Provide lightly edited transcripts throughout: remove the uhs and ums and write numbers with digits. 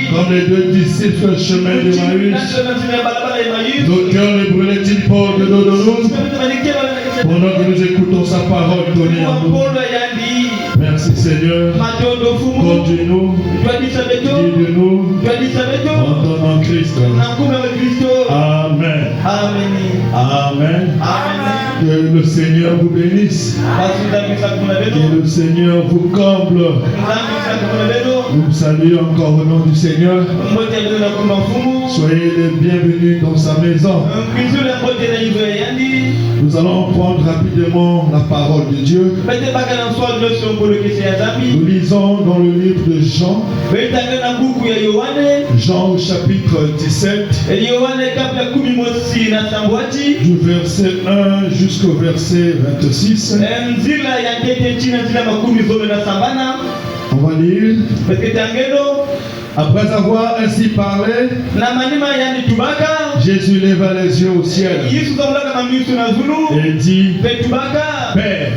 Comme les deux disciples sur le chemin de Maüs, nos cœurs ne brûlaient-ils pas de nos nous pendant que nous écoutons sa parole donnée à nous. Merci Seigneur, conduis-nous, guide-nous, en ton nom Christ. Amen. Amen. Que le Seigneur vous bénisse. Que le Seigneur vous comble. Nous vous saluons encore au nom du Seigneur. Soyez les bienvenus dans sa maison. Nous allons prendre rapidement la parole de Dieu. Nous lisons dans le livre de Jean. Jean au chapitre 17. Du verset 1 jusqu'au verset 26. On va lire. Après avoir ainsi parlé, Jésus leva les yeux au ciel et dit: Père,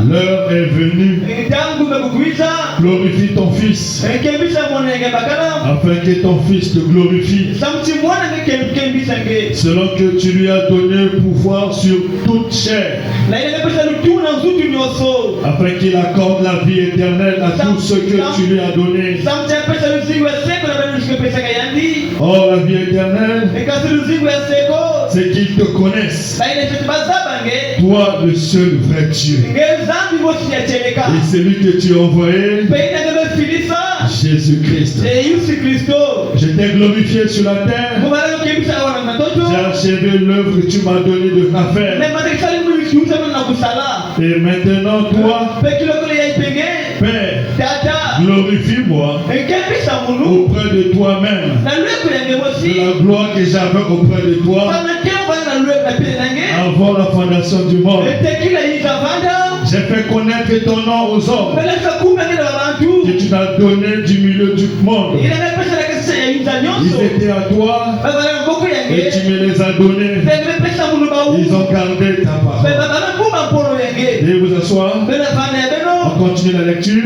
l'heure est venue. Glorifie ton Fils, afin que ton Fils te glorifie, selon que tu lui as donné pouvoir sur toute chair, afin qu'il accorde la vie éternelle à tous ceux que tu lui as donnés. Or, la vie éternelle, c'est qu'ils te connaissent, toi le seul vrai Dieu, et celui que tu as envoyé, Jésus-Christ. Je t'ai glorifié sur la terre. J'ai achevé l'œuvre que tu m'as donné de faire. Et maintenant, toi, Père, glorifie-moi auprès de toi-même, de la gloire que j'avais auprès de toi avant la fondation du monde. J'ai fait connaître ton nom aux hommes que tu m'as donné du milieu du monde. Ils étaient à toi et tu me les as donnés. Ils ont gardé ta parole. Et vous asseoir. On continue la lecture.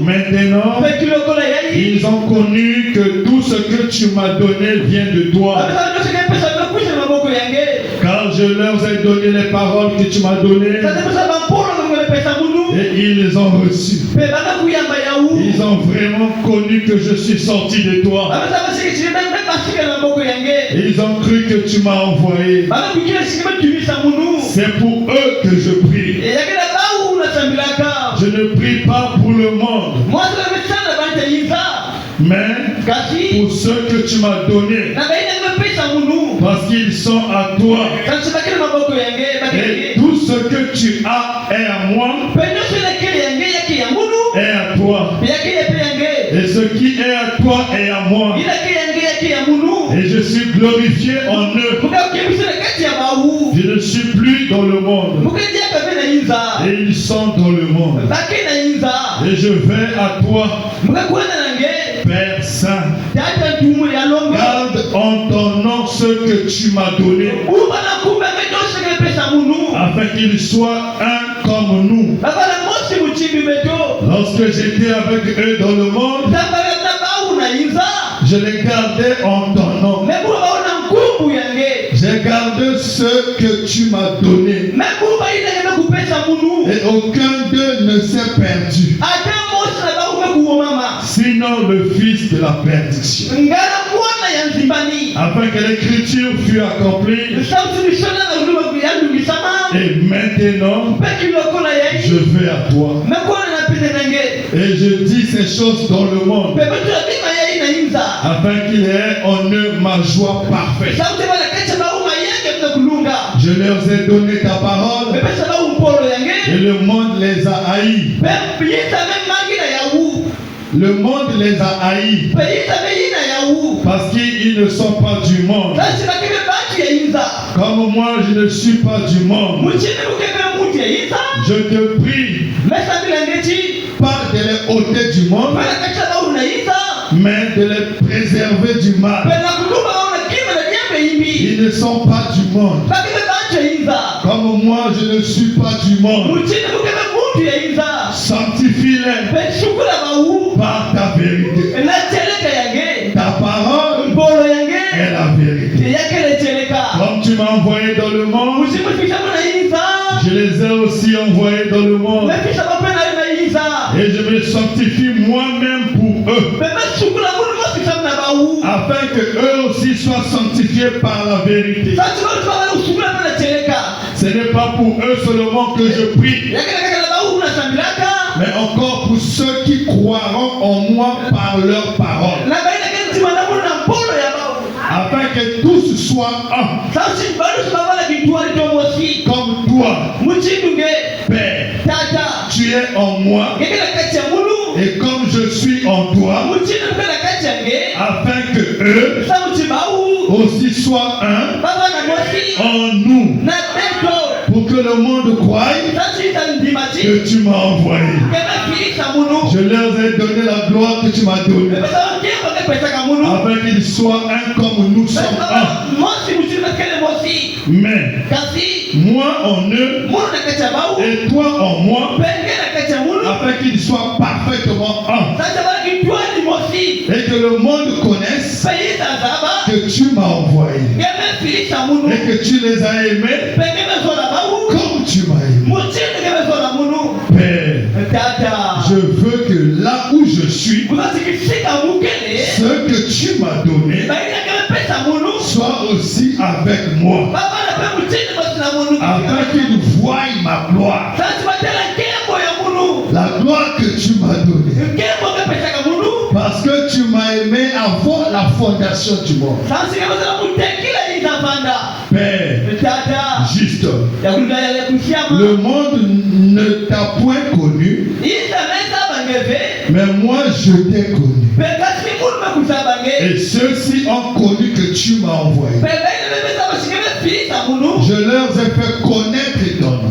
Maintenant, ils ont connu que tout ce que tu m'as donné vient de toi. Car je leur ai donné les paroles que tu m'as données. Et ils les ont reçues. Ils ont vraiment connu que je suis sorti de toi. Et ils ont cru que tu m'as envoyé. C'est pour eux que je prie. Je ne prie pas pour le monde, mais pour ceux que tu m'as donnés, parce qu'ils sont à toi. Et tout ce que tu as est à moi, est à toi. Et ce qui est à toi est à moi. Et je suis glorifié en eux. Je ne suis plus dans le monde. Et ils sont dans le monde. Et je vais à toi, Père Saint. Garde en ton nom ce que tu m'as donné, afin qu'ils soient un comme nous. Lorsque j'étais avec eux dans le monde, je les gardais en ton nom. J'ai gardé ce que tu m'as donné. Et aucun d'eux ne s'est perdu, sinon le fils de la perdition, afin que l'écriture fût accomplie. Et maintenant, je vais à toi. Et je dis ces choses dans le monde, afin qu'il ait en eux ma joie parfaite. Je leur ai donné ta parole, et le monde les a haïs. Le monde les a haïs, parce qu'ils ne sont pas du monde. Comme moi, je ne suis pas du monde. Je te prie, pas de les ôter du monde, mais de les préserver du mal. Ils ne sont pas du monde. Comme moi, je ne suis pas du monde. Sanctifie-les par ta vérité. Ta parole est la vérité. Comme tu m'as envoyé dans le monde, je les ai aussi envoyés dans le monde. Et je me sanctifie moi-même pour eux, afin que eux aussi soient sanctifiés par la vérité. Ce n'est pas pour eux seulement que je prie, mais encore pour ceux qui croiront en moi par leur parole, afin que tous soient un, comme toi, Père, tu es en moi, et comme je suis en toi, afin que eux aussi soient un en nous, pour que le monde croie que tu m'as envoyé. Je leur ai donné la gloire que tu m'as donnée, afin qu'ils soient un comme nous sommes un. Mais moi en eux et toi en moi, afin qu'ils soient parfaitement un, et que le monde connaisse que tu m'as envoyé et que tu les as aimés comme tu m'as aimé. Père, je veux que là où je suis, ce que tu m'as donné soit aussi avec moi, afin qu'ils voient ma gloire, la gloire que tu m'as donnée, parce que tu m'as aimé avant la fondation du monde. Père, juste, le monde ne t'a point connu, mais moi je t'ai connu, et ceux-ci ont connu que tu m'as envoyé. Je leur ai fait connaître ton nom,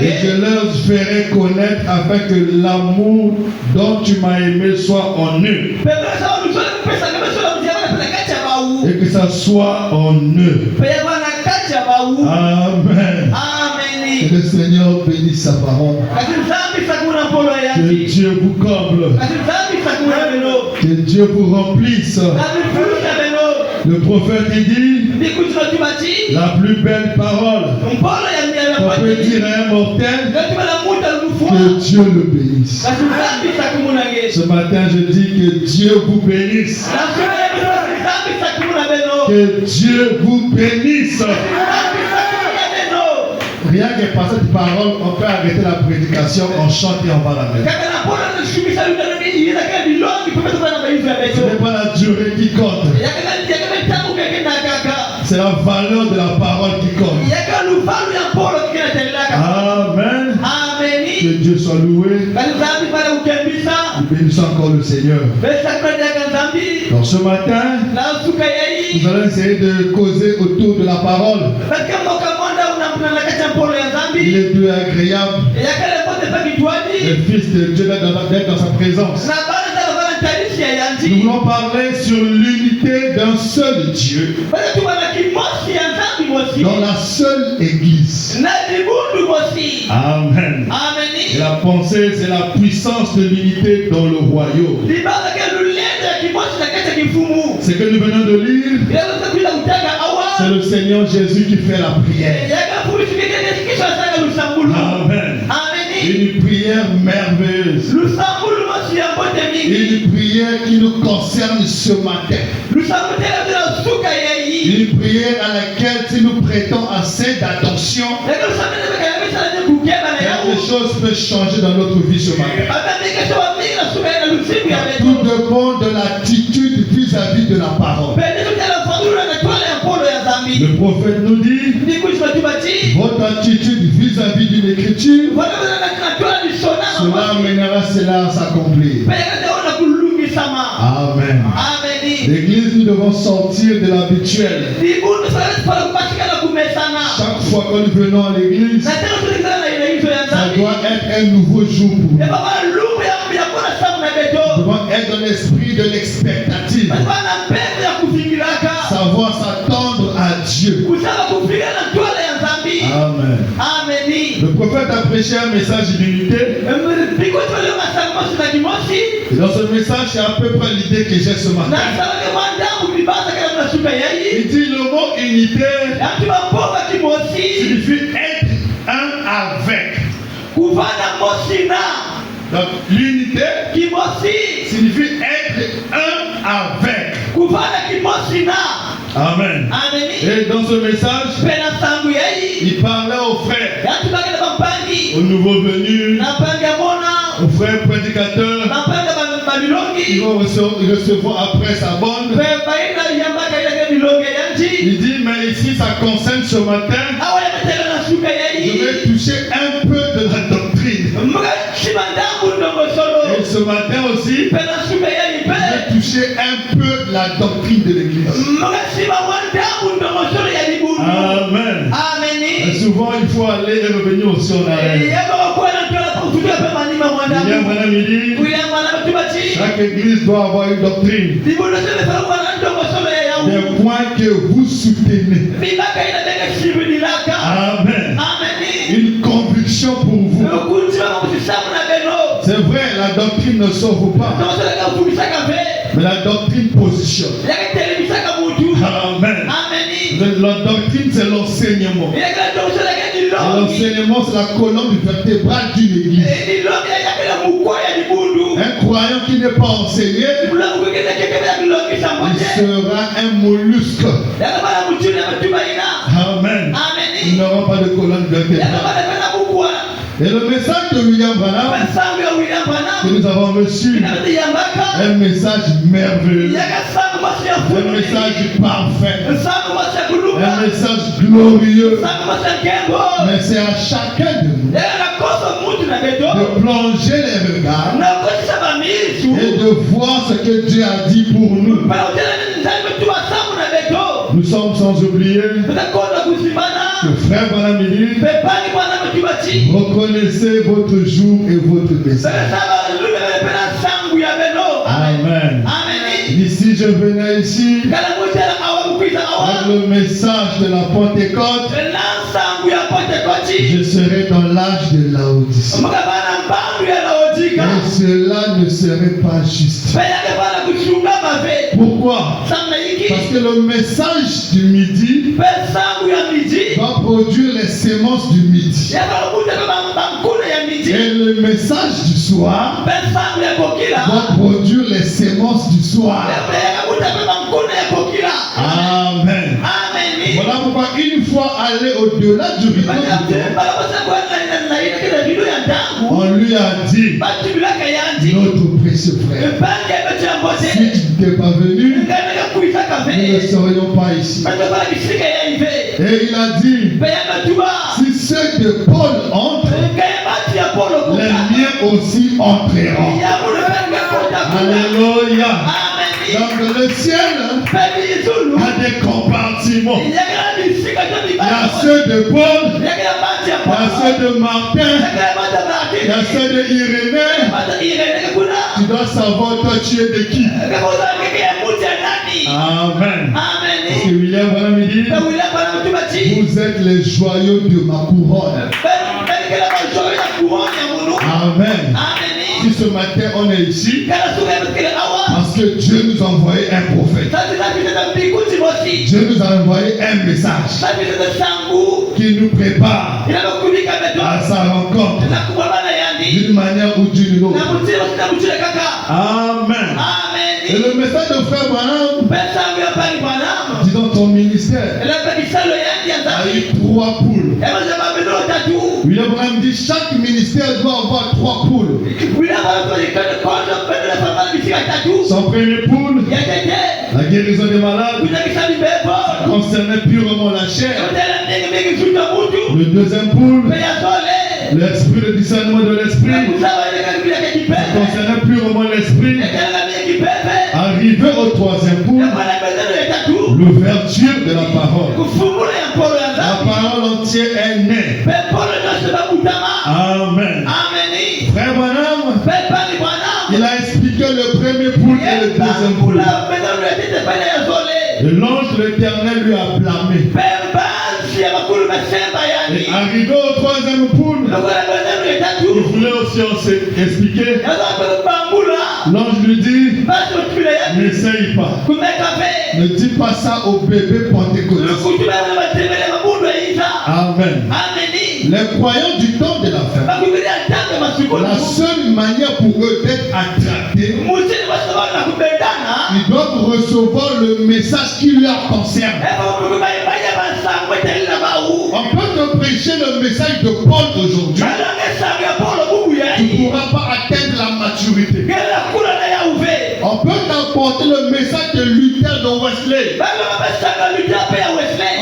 et je leur ferai connaître afin que l'amour dont tu m'as aimé soit en eux, et que ça soit en eux. Amen. Que le Seigneur bénisse sa parole. Que Dieu vous comble. Que Dieu vous remplisse. Le prophète dit, la plus belle parole qu'on peut dire à un mortel, que Dieu le bénisse. Ce matin, je dis que Dieu vous bénisse. Que Dieu vous bénisse. Rien que par cette parole, on peut arrêter la prédication, on chante et on va la mettre. Ce n'est pas la durée qui compte. C'est la valeur de la parole qui compte. Amen. Que Dieu soit loué. Nous bénissons encore le Seigneur. Donc ce matin, nous allons essayer de causer autour de la parole. Il est plus agréable, le Fils de Dieu d'être dans sa présence. Nous voulons parler sur l'unité d'un seul Dieu dans la seule Église. Amen. Et la pensée, c'est la puissance de l'unité dans le royaume. Ce que nous venons de lire, c'est le Seigneur Jésus qui fait la prière. Amen. Une prière merveilleuse. Une prière qui nous concerne ce matin. Une prière à laquelle si nous prêtons assez d'attention, quelque chose peut changer dans notre vie ce matin. Tout dépend de l'attitude vis-à-vis de la parole. Le prophète nous dit, votre attitude vis-à-vis d'une écriture, cela amènera cela à s'accomplir. Amen. L'église, nous devons sortir de l'habituel. Chaque fois que nous venons à l'église, ça doit être un nouveau jour pour nous. Nous devons être dans l'esprit de l'expectative. Savoir s'attendre à Dieu. Amen. Le prophète a prêché un message d'unité. Et dans ce message, c'est à peu près l'idée que j'ai ce matin. Il dit le mot unité signifie être un avec. Donc l'unité signifie être un avec. Amen. Et dans ce message, il parlait aux frères, aux nouveaux venus, aux frères prédicateurs, qui vont recevoir après sa bonne. Il dit, mais ici ça concerne ce matin, je vais toucher un peu de la doctrine. Et ce matin aussi, je vais toucher un peu de la doctrine de l'église. Amen. Et souvent il faut aller et revenir aussi en arrière. Chaque église doit avoir une doctrine. Des points que vous soutenez. Amen. Une conviction pour vous. C'est vrai, la doctrine ne sauve pas. Mais la doctrine positionne. Amen. La doctrine, c'est l'enseignement. L'enseignement, c'est la colonne vertébrale d'une église. Un croyant qui n'est pas enseigné, il sera un mollusque. Amen. Il n'aura pas de colonne vertébrale. Et le message de William Branham que nous avons reçu, un message merveilleux, un message parfait, un message glorieux. Mais c'est à chacun de nous de plonger les regards et de voir ce que Dieu a dit pour nous. Nous sommes sans oublier que frère Branham dit, reconnaissez votre jour et votre message. Amen. Ici, je venais ici le message de la Pentecôte, je serai dans l'âge de Laodicée. Et cela ne serait pas juste. Pourquoi? Parce que le message du midi va produire les sémences du midi. Et le message du soir va produire les sémences du soir. Amen. Voilà pourquoi une fois allé au-delà du rideau, on lui a dit, notre précieux frère, si tu n'étais pas venu, nous ne serions pas ici. Et il a dit, si ceux de Paul entrent, les miens aussi entreront. Alléluia. Donc le ciel a des compartiments. Il y a ceux de Paul, il y a ceux de Martin, il y a ceux de Irénée. Tu dois savoir toi tu es de qui. Amen. Parce que William Branham dit, vous êtes les joyaux de ma couronne. Amen. Si ce matin on est ici, parce que Dieu nous a envoyé un prophète. Dieu nous a envoyé un message qui nous prépare à sa rencontre d'une manière ou d'une autre. Amen. Et le message de frère Branham, disons ton ministère, a eu 3 poules. William Branham dit chaque ministère doit avoir 3 poules. Son premier poule, la guérison des malades, ça concernait purement la chair. Le deuxième poule, l'esprit, le discernement de l'esprit, ça concernait purement l'esprit. Arrivé au troisième poule, l'ouverture de la parole. La parole entière est née. Amen. Frère Branham, il a expliqué le premier poule et le deuxième poule. L'ange de l'Éternel lui a blâmé. Et arrivé au troisième poule, il voulait aussi expliquer. L'ange lui dit, n'essaye pas. Ne dis pas ça au bébé pentecôtiste. Amen. Les croyants du temps de la fin, la seule manière pour eux d'être attractés, ils doivent recevoir le message qui leur concerne. On peut te prêcher le message de Paul aujourd'hui. Tu ne pourras pas atteindre la maturité. On peut t'apporter le message de Luther de Wesley.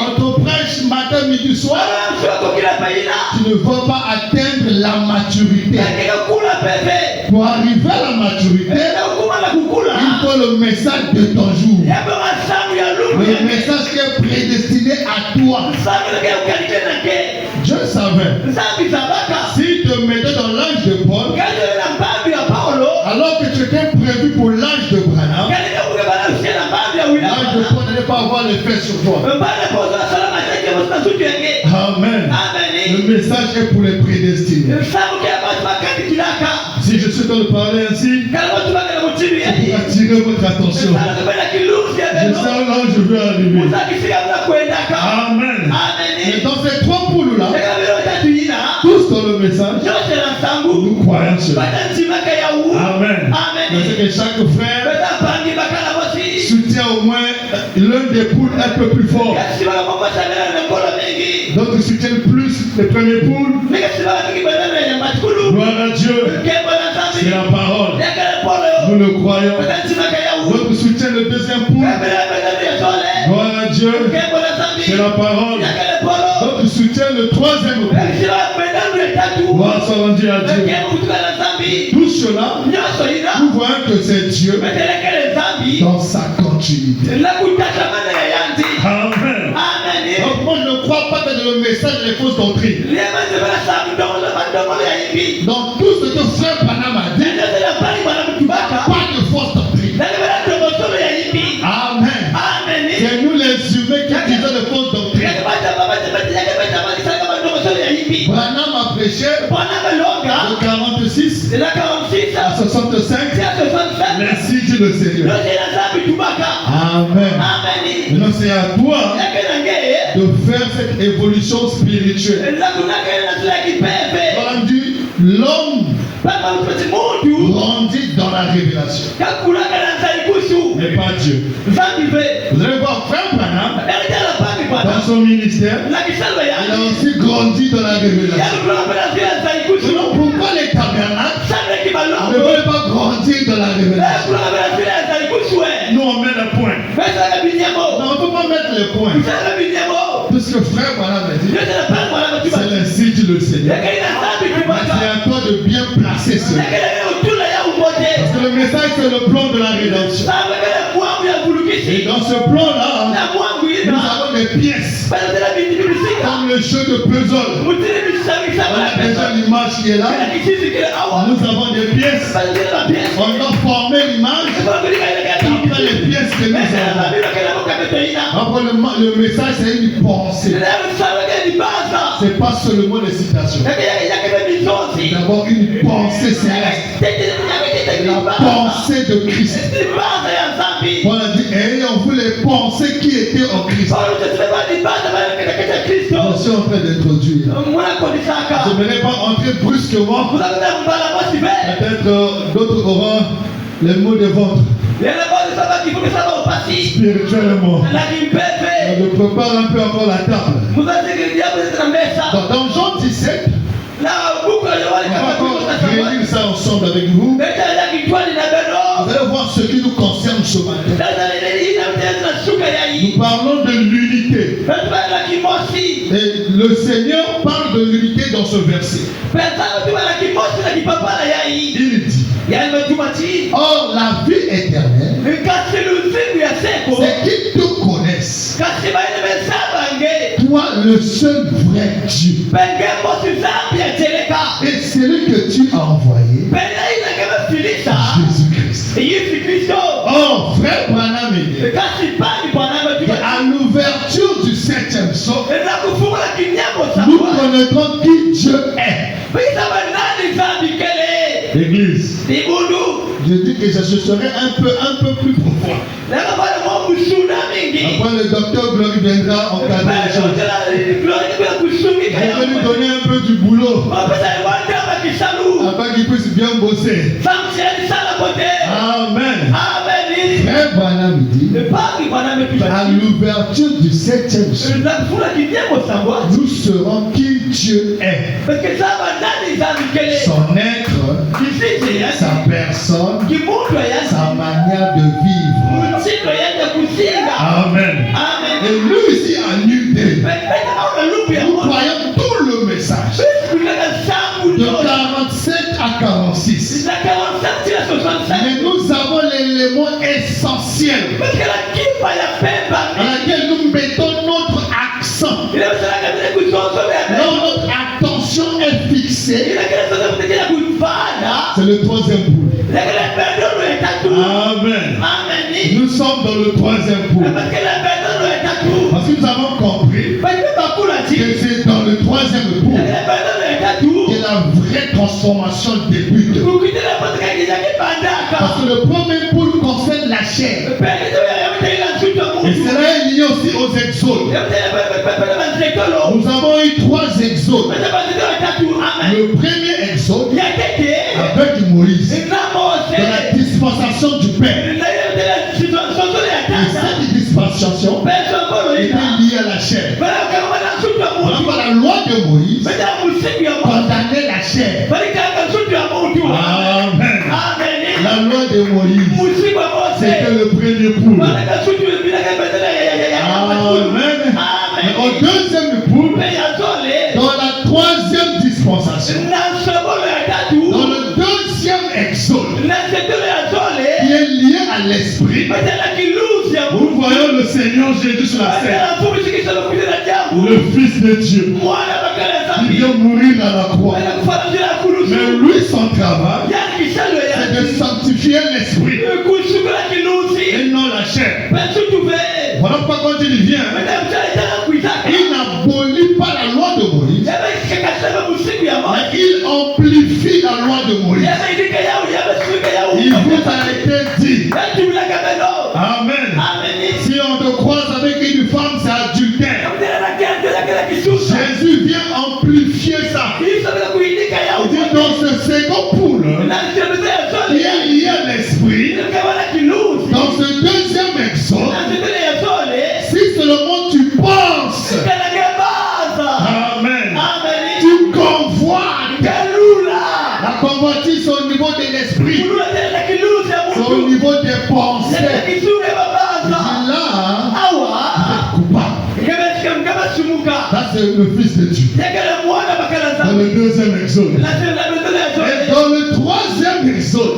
On te prêche matin, midi, soir. Tu ne vas pas atteindre la maturité. Pour arriver à la maturité, il faut le message de ton jour. Le message qui est prédestiné à toi. Dieu savait. S'il te mettait dans l'âge de Paul, alors que tu étais prévu pour l'âge de Branham, l'âge de Paul n'allait pas avoir l'effet sur toi. Amen. Le message est pour les prédestinés. Si je suis dans le parler ainsi, pour attirer votre attention. Je sais là où je veux arriver. Amen. Et dans ces 3 poules-là, tous dans le message, nous croyons cela. Amen. Mais que chaque frère soutient au moins l'un des poules un peu plus fort. D'autres soutiennent plus les premiers poules. Gloire à Dieu. C'est la parole. Nous le croyons. D'autres soutiennent le deuxième poule. Gloire à Dieu. C'est la parole. D'autres soutiennent le troisième poule. Gloire soit rendue à Dieu. Tout cela, nous voyons que c'est Dieu dans sa continuité. Amen. Donc moi je ne crois pas que dans le message des fausses doctrines. Donc tout ce que frère Branham a dit, pas de fausses doctrines. Amen. C'est nous les 46 à 65, ainsi dit le Seigneur. Amen. Maintenant, c'est à toi de faire cette évolution spirituelle. On dit, l'homme grandit dans la révélation, mais pas Dieu. Vous allez voir, frère Branham, dans son ministère, il a aussi grandi dans la révélation. Sinon, pourquoi les tabernacles ne veulent pas grandir dans la révélation? Nous on met le point. Non, on ne peut pas mettre le point. Puisque frère Branham a dit, c'est ainsi dit le Seigneur. C'est à toi de bien placer cela. Parce que le message, c'est le plan de la rédemption. Et dans ce plan-là, nous avons des pièces. Comme le jeu de puzzle. On a déjà l'image qui est là. Nous avons des pièces. On doit former l'image après les pièces que nous avons. Après le message, c'est une pensée. C'est pas seulement des citations. C'est d'abord une pensée céleste. La pensée de Christ. On a dit, ayant vu les pensées qui étaient en Christ. Je suis en train d'introduire. Je ne vais pas entrer brusquement. Peut-être d'autres auront les mots de ventre. Spirituellement. On prépare un peu encore la table. Dans Jean 17, on va encore réunir ça ensemble avec vous. Vous allez voir ce qui nous concerne ce matin. Nous parlons de l'unité. Et le Seigneur parle de l'unité dans ce verset. Il dit, or la vie éternelle, c'est qu'ils te connaissent, toi le seul vrai Dieu, et celui que tu as envoyé, Jésus-Christ. Oh, frère Branham, à l'ouverture du 7e psaume, nous connaîtrons qui Dieu est. L'église. Je dis que je serai un peu plus profond. Après le docteur Glory viendra encadrer les choses. Je vais lui donner un peu du boulot. Afin qu'il puisse bien bosser. Amen. Frère Branham dit, à l'ouverture du 7e psaume, nous saurons qui Dieu est. Son être, sa personne, sa manière de vivre. Amen. Et nous ici à New Day, nous croyons tout le message de 47 à 46. Mais nous avons l'élément essentiel à laquelle nous mettons notre accent. Notre attention est fixée. C'est le 3e poule. Amen. Nous sommes dans le 3e poule. Parce que nous avons compris que c'est dans le 3e poule que la vraie transformation débute. Parce que le premier poule concerne la chair. Et cela est lié aussi aux exodes. Nous avons eu 3 exodes. Le premier exode avec Moïse dans la dispensation du Père. Et cette dispensation était liée à la chair. Alors la loi de Moïse condamnait la chair. Amen. La loi de Moïse, c'était le premier poule. Amen. Mais au 2e poule, dans la 3e dispensation, dans le 2e exode, qui est lié à l'esprit, nous voyons le Seigneur Jésus sur la scène, le Fils de Dieu, qui vient mourir à la croix. Mais lui, son travail, c'est de sanctifier l'esprit et non la chair. Voilà pourquoi quand il vient, il n'abolit pas la loi de Moïse, mais il amplifie la loi de Moïse. ça a été dit. Amen. Si on te croise avec une femme, c'est adultère. Jésus vient amplifier ça. Il dit dans ce second poule, il y a lié à l'esprit. Dans ce deuxième exode, si seulement tu penses, amen, tu convoites. La convoitise c'est au niveau de l'esprit, c'est au niveau des pensées. Il dit là, ça c'est le Fils de Dieu. Dans le deuxième exode. Et dans le troisième exode,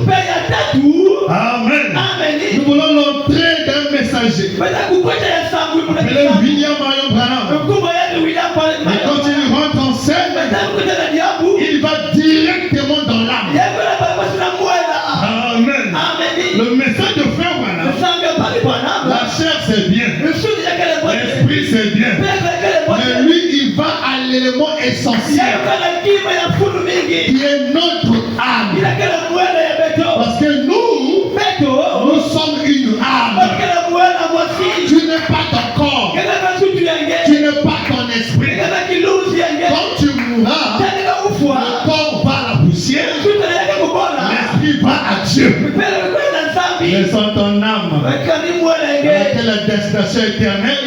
amen, nous voulons l'entrée d'un messager appelé William Marion Branham. Et quand il rentre en scène, il va directement dans l'âme. Amen. Le message de frère Branham, la chair c'est bien, l'esprit c'est bien, mais lui il va à l'élément essentiel qui est notre âme. Parce que nous sommes une âme. Tu n'es pas ton corps, tu n'es pas ton esprit. Quand tu mourras, le corps va à la poussière, l'esprit va à Dieu. Laissant ton âme avec la destination éternelle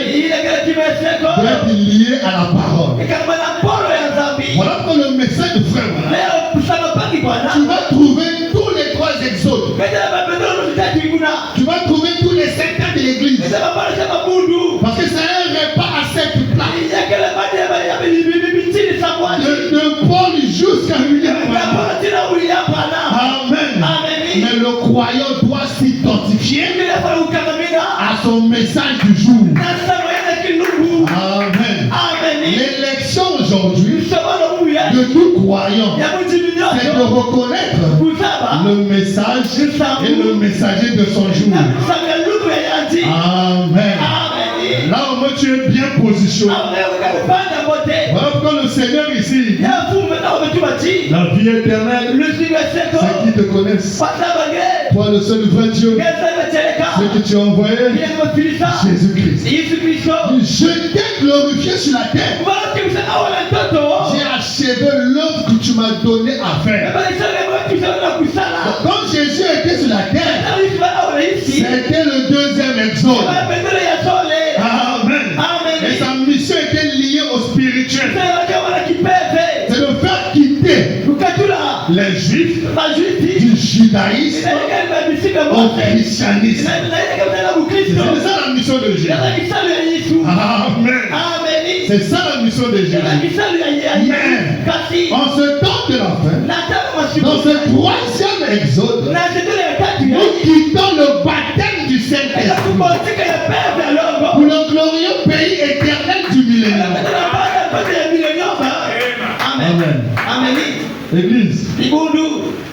doit être liée à la parole. Voilà pour le message de frère. Tu vas trouver tous les trois exodes. Tu vas trouver tous les secteurs de l'église. Parce que c'est un repas à cette place. De Paul jusqu'à William Branham. Amen. Mais le croyant doit s'identifier à son message du jour. Amen. L'élection aujourd'hui de tout croyant, c'est de reconnaître le message et le messager de son jour. Amen. Là au moins tu es bien positionné. Voilà pourquoi le Seigneur ici, la vie éternelle, ceux qui te connaissent, toi le seul vrai Dieu, ce que tu as envoyé, Jésus-Christ. Je t'ai glorifié sur la terre. J'ai achevé l'œuvre que tu m'as donné à faire. Quand Jésus était sur la terre, c'était le deuxième exode. Amen. Et sa mission était liée au spirituel. C'est de faire quitter les Juifs du judaïsme au christianisme. C'est ça la mission de Jésus. Amen. C'est ça la mission de Jésus. Mais en ce temps de la fin, dans ce troisième exode, nous quittons le baptême du Saint-Esprit pour le glorieux pays éternel du millénaire. Amen. Église,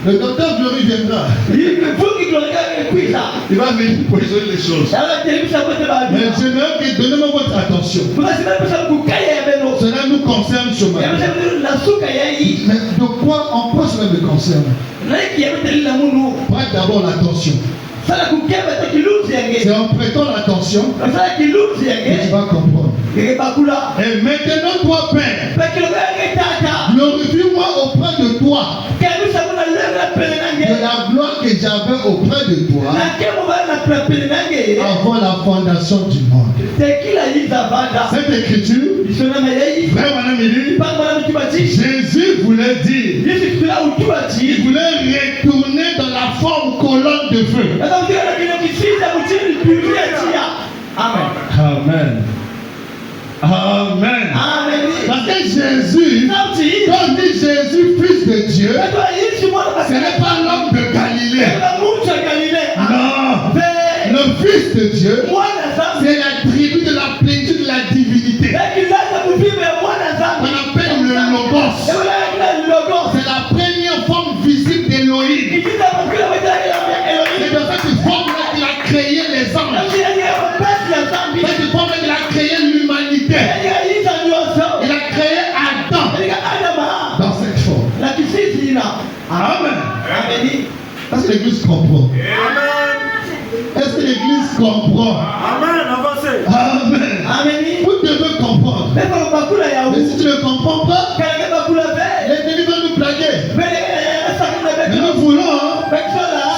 le docteur Glory viendra. Il va venir pour résoudre les choses. Mais j'aimerais que donnez-moi votre attention. Cela nous concerne ce matin. Mais de quoi cela me concerne? Prête d'abord l'attention. C'est en prêtant l'attention que tu vas comprendre. Et maintenant, toi, Père, glorifie-moi auprès de toi de la gloire que j'avais auprès de toi avant la fondation du monde. Cette écriture, frère Manamili, Jésus voulait dire, il voulait retourner dans la forme colonne de feu. Amen. Amen. Parce que Jésus, quand on dit Jésus, fils de Dieu, ce n'est pas l'homme de Galilée. Non. Le fils de Dieu, c'est l'attribut de la plénitude de la divinité. On appelle le Logos. C'est la première forme visible d'Élohim. C'est de cette forme-là qu'il a créé les anges. C'est de cette forme-là qu'il a créé l'humanité. Il a créé Adam dans cette forme. Amen. Parce que l'église l'église comprend? Amen. Est-ce que l'église comprend? Amen. Avancez. Amen. Vous devez comprendre. Mais si tu ne comprends pas, l'ennemi va nous plaquer. Mais nous voulons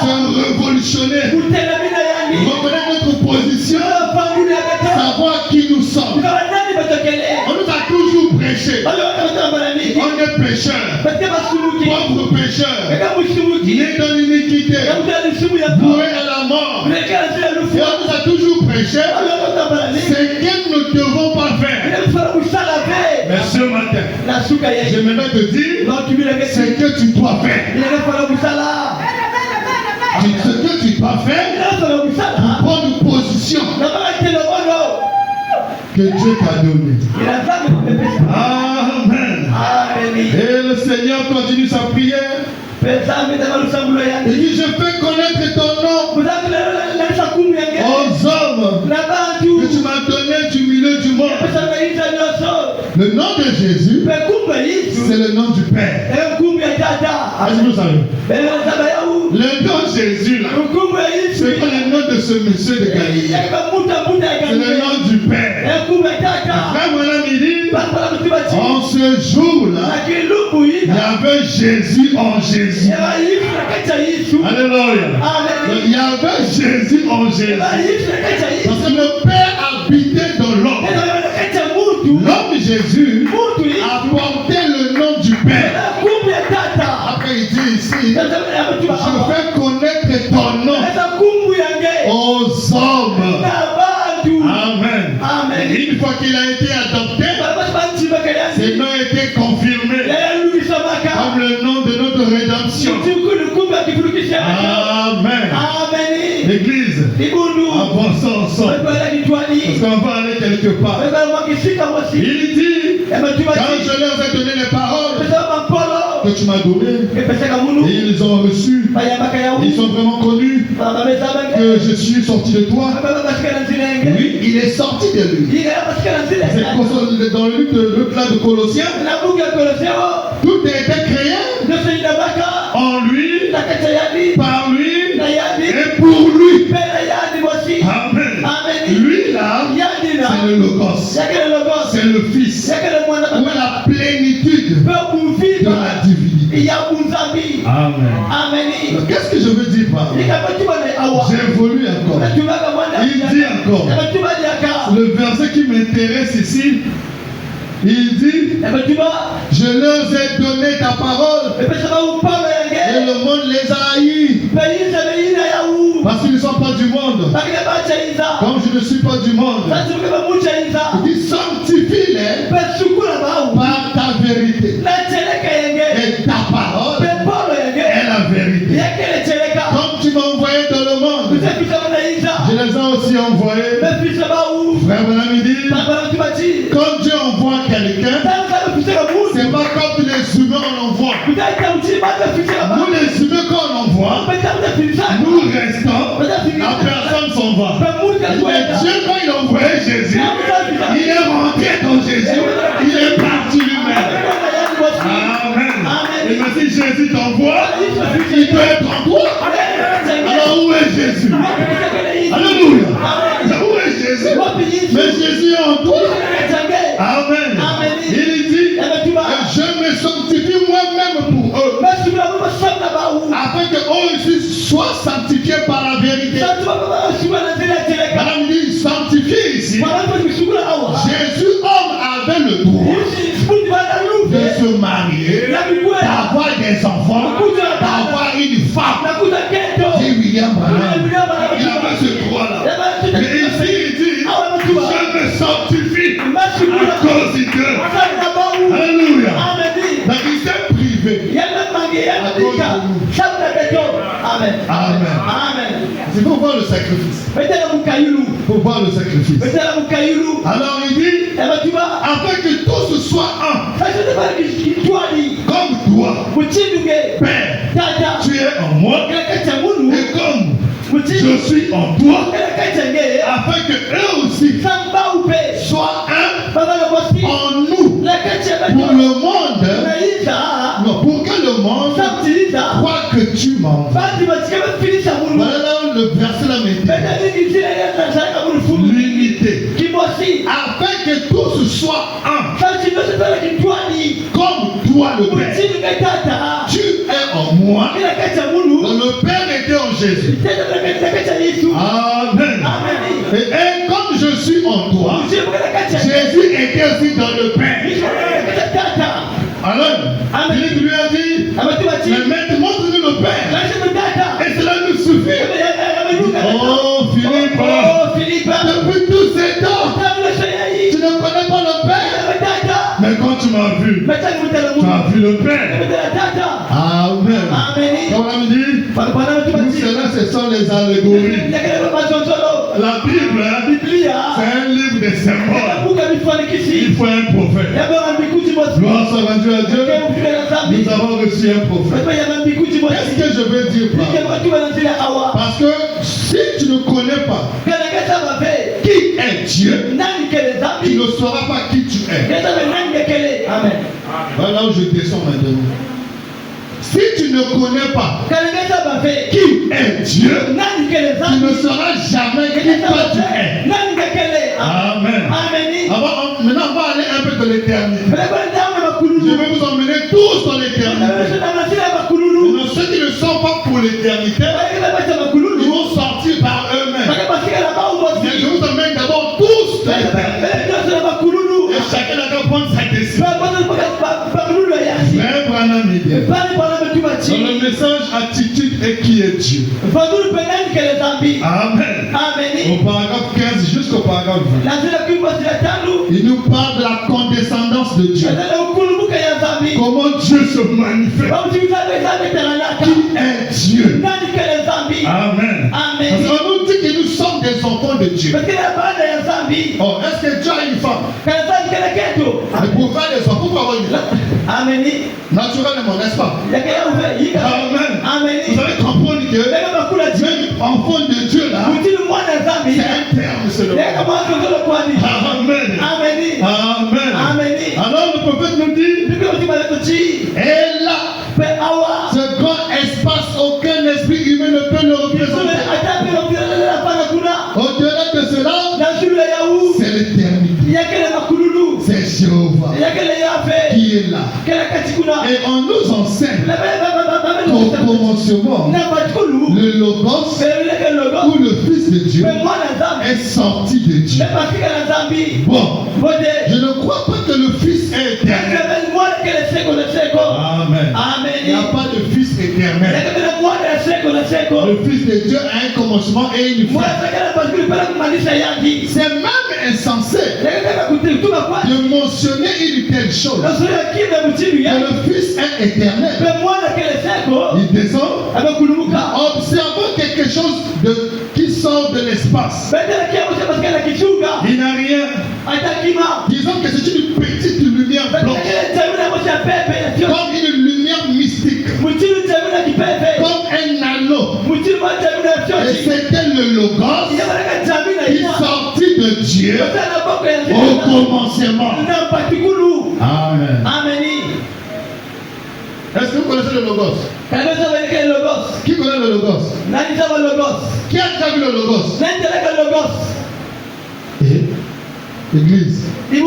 se révolutionner, reconnaître notre position, savoir qui nous sommes. On nous a toujours prêché. On est pécheur, pauvre pécheur, né dans l'iniquité, voué à la mort. Et on nous a toujours prêché ce que nous ne devons pas faire. Mais ce matin, j'aimerais te dire ce que tu dois faire. Ce que tu dois faire pour prendre une position que Dieu t'a donnée. Amen. Et le Seigneur continue sa prière. Il dit, je fais connaître ton nom aux hommes que tu m'as donné du milieu du monde. Le nom de Jésus, c'est le nom du Père. Est-ce que vous savez? Le nom de Jésus, là, c'est pas le nom de ce monsieur de Galilée. C'est le nom du Père. Frère, mon ami dit, en ce jour-là, il y avait Jésus en Jésus. Alléluia. Il y avait Jésus en Jésus. Parce que le Père habitait dans l'homme. L'homme Jésus a porté le nom du Père. Après il dit ici, je fais connaître ton nom aux hommes. Amen. Une fois qu'il a été adopté, ses noms étaient confirmés comme le nom de notre rédemption. Amen. L'église, avançons ensemble. Parce qu'on va aller quelque part. Il dit, quand je leur ai donné les paroles que tu m'as données, et ils ont reçu, ils sont vraiment connus que je suis sorti de toi. Oui, il est sorti de lui. C'est dans le livre de Colossiens. Tout a été créé en lui, par lui et pour lui. Amen. Lui là, c'est le Logos. C'est le Fils. Où est la plénitude de la divinité. Amen. Qu'est-ce que je veux dire par là? J'évolue encore. Il dit encore. Le verset qui m'intéresse ici, il dit, je leur ai donné ta parole et le monde les a haïs parce qu'ils ne sont pas du monde comme je ne suis pas du monde. Il dit, sanctifie-les par ta vérité et ta parole est la vérité. Comme tu m'as envoyé dans le monde, je les ai aussi envoyés. Frère Branham dit, quand Dieu envoie quelqu'un, c'est pas comme les humains on envoie. Nous les humains quand on envoie, nous restons, la personne s'en va. Mais Dieu quand il a envoyé Jésus, il est rentré dans Jésus, il est parti lui-même. Amen. Et si Jésus t'envoie, il peut être en toi. Alors où est Jésus? Alléluia. Où est Jésus? Mais Jésus est en toi. Amen. Il dit, je me sanctifie moi-même pour eux, afin qu'eux aussi soient sanctifiés par la vérité. Madame dit, sanctifié ici. Jésus, homme, avait le droit de se marier, d'avoir des enfants, d'avoir une femme. Dit William Branham. Il avait ce droit-là. Mais ici, il dit, je me sanctifie à cause de Dieu. Alléluia. Donc il s'est privé à cause de nous. Amen. C'est pour voir le sacrifice. Pour voir le sacrifice. Alors il dit, afin que tous soient un. Comme toi, Père, tu es en moi. Et comme je suis en toi, afin que eux aussi soient un en nous. Pour le monde, non, pour que le monde croit que tu m'envoies. Jésus. Amen. Et comme je suis en toi, Jésus était aussi dans le Père. Alors, Philippe lui a dit, mais maître, montre-nous le Père. Et cela nous suffit. Oh, Philippe, depuis tous ces temps, tu ne connais pas le Père. Mais quand tu m'as vu, tu as vu le Père. Amen. Comme on dit, tout cela, ce sont les allégories. La Bible, c'est un livre de symboles. Il faut un prophète. Gloire soit rendue à Dieu. Nous avons reçu un prophète. Qu'est-ce que je veux dire par parce que si tu ne connais pas qui est Dieu, tu ne sauras pas qui tu es. Amen. Voilà où je descends maintenant. Si tu ne connais pas qui est Dieu, tu ne sauras jamais qui toi tu es. Amen. Maintenant, on va aller un peu dans l'éternité. Je vais vous emmener tous dans l'éternité. Maintenant, ceux qui ne sont pas pour l'éternité, ils vont sortir par eux-mêmes. Mais je vous emmène d'abord tous dans l'éternité. Et chacun doit prendre sa décision. Mais Branham dit bien. Dans le message attitude et qui est Dieu. Amen. Au paragraphe 15 jusqu'au paragraphe 20. Il nous parle de la condescendance de Dieu. Comment Dieu se manifeste. Qui est Dieu. Amen. Parce qu'on nous dit que nous sommes des enfants de Dieu. Oh, est-ce que Dieu a une femme? Mais pour faire des enfants, pourquoi avoir une femme? Naturellement, n'est-ce pas? Amen. Vous allez comprendre que même enfant de Dieu là, c'est un terme seulement. Amen. Alors le prophète nous dit, et là, ce grand espace, aucun esprit humain ne peut le représenter. Au-delà de cela, c'est l'éternité. C'est Jéhovah qui est là. Et on nous enseigne qu'au commencement, le Logos ou le Fils de Dieu est sorti de Dieu. Bon, je ne crois pas que le Fils est éternel. Amen. Il n'y a pas de Fils éternel. Le Fils de Dieu a un commencement et une fin. C'est même insensé de mentionner une telle chose. Que le Fils est éternel. Il descend. Observons quelque chose qui sort de l'espace. Il n'a rien. Disons que c'est une petite lumière blanche. Comme une lumière mystique. Comme un anneau. Et c'était le Logos qui sortit de Dieu au commencement. Amen. Est-ce que vous connaissez le Logos? Qui connaît le Logos? Qui a déjà vu le Logos? Église. Qui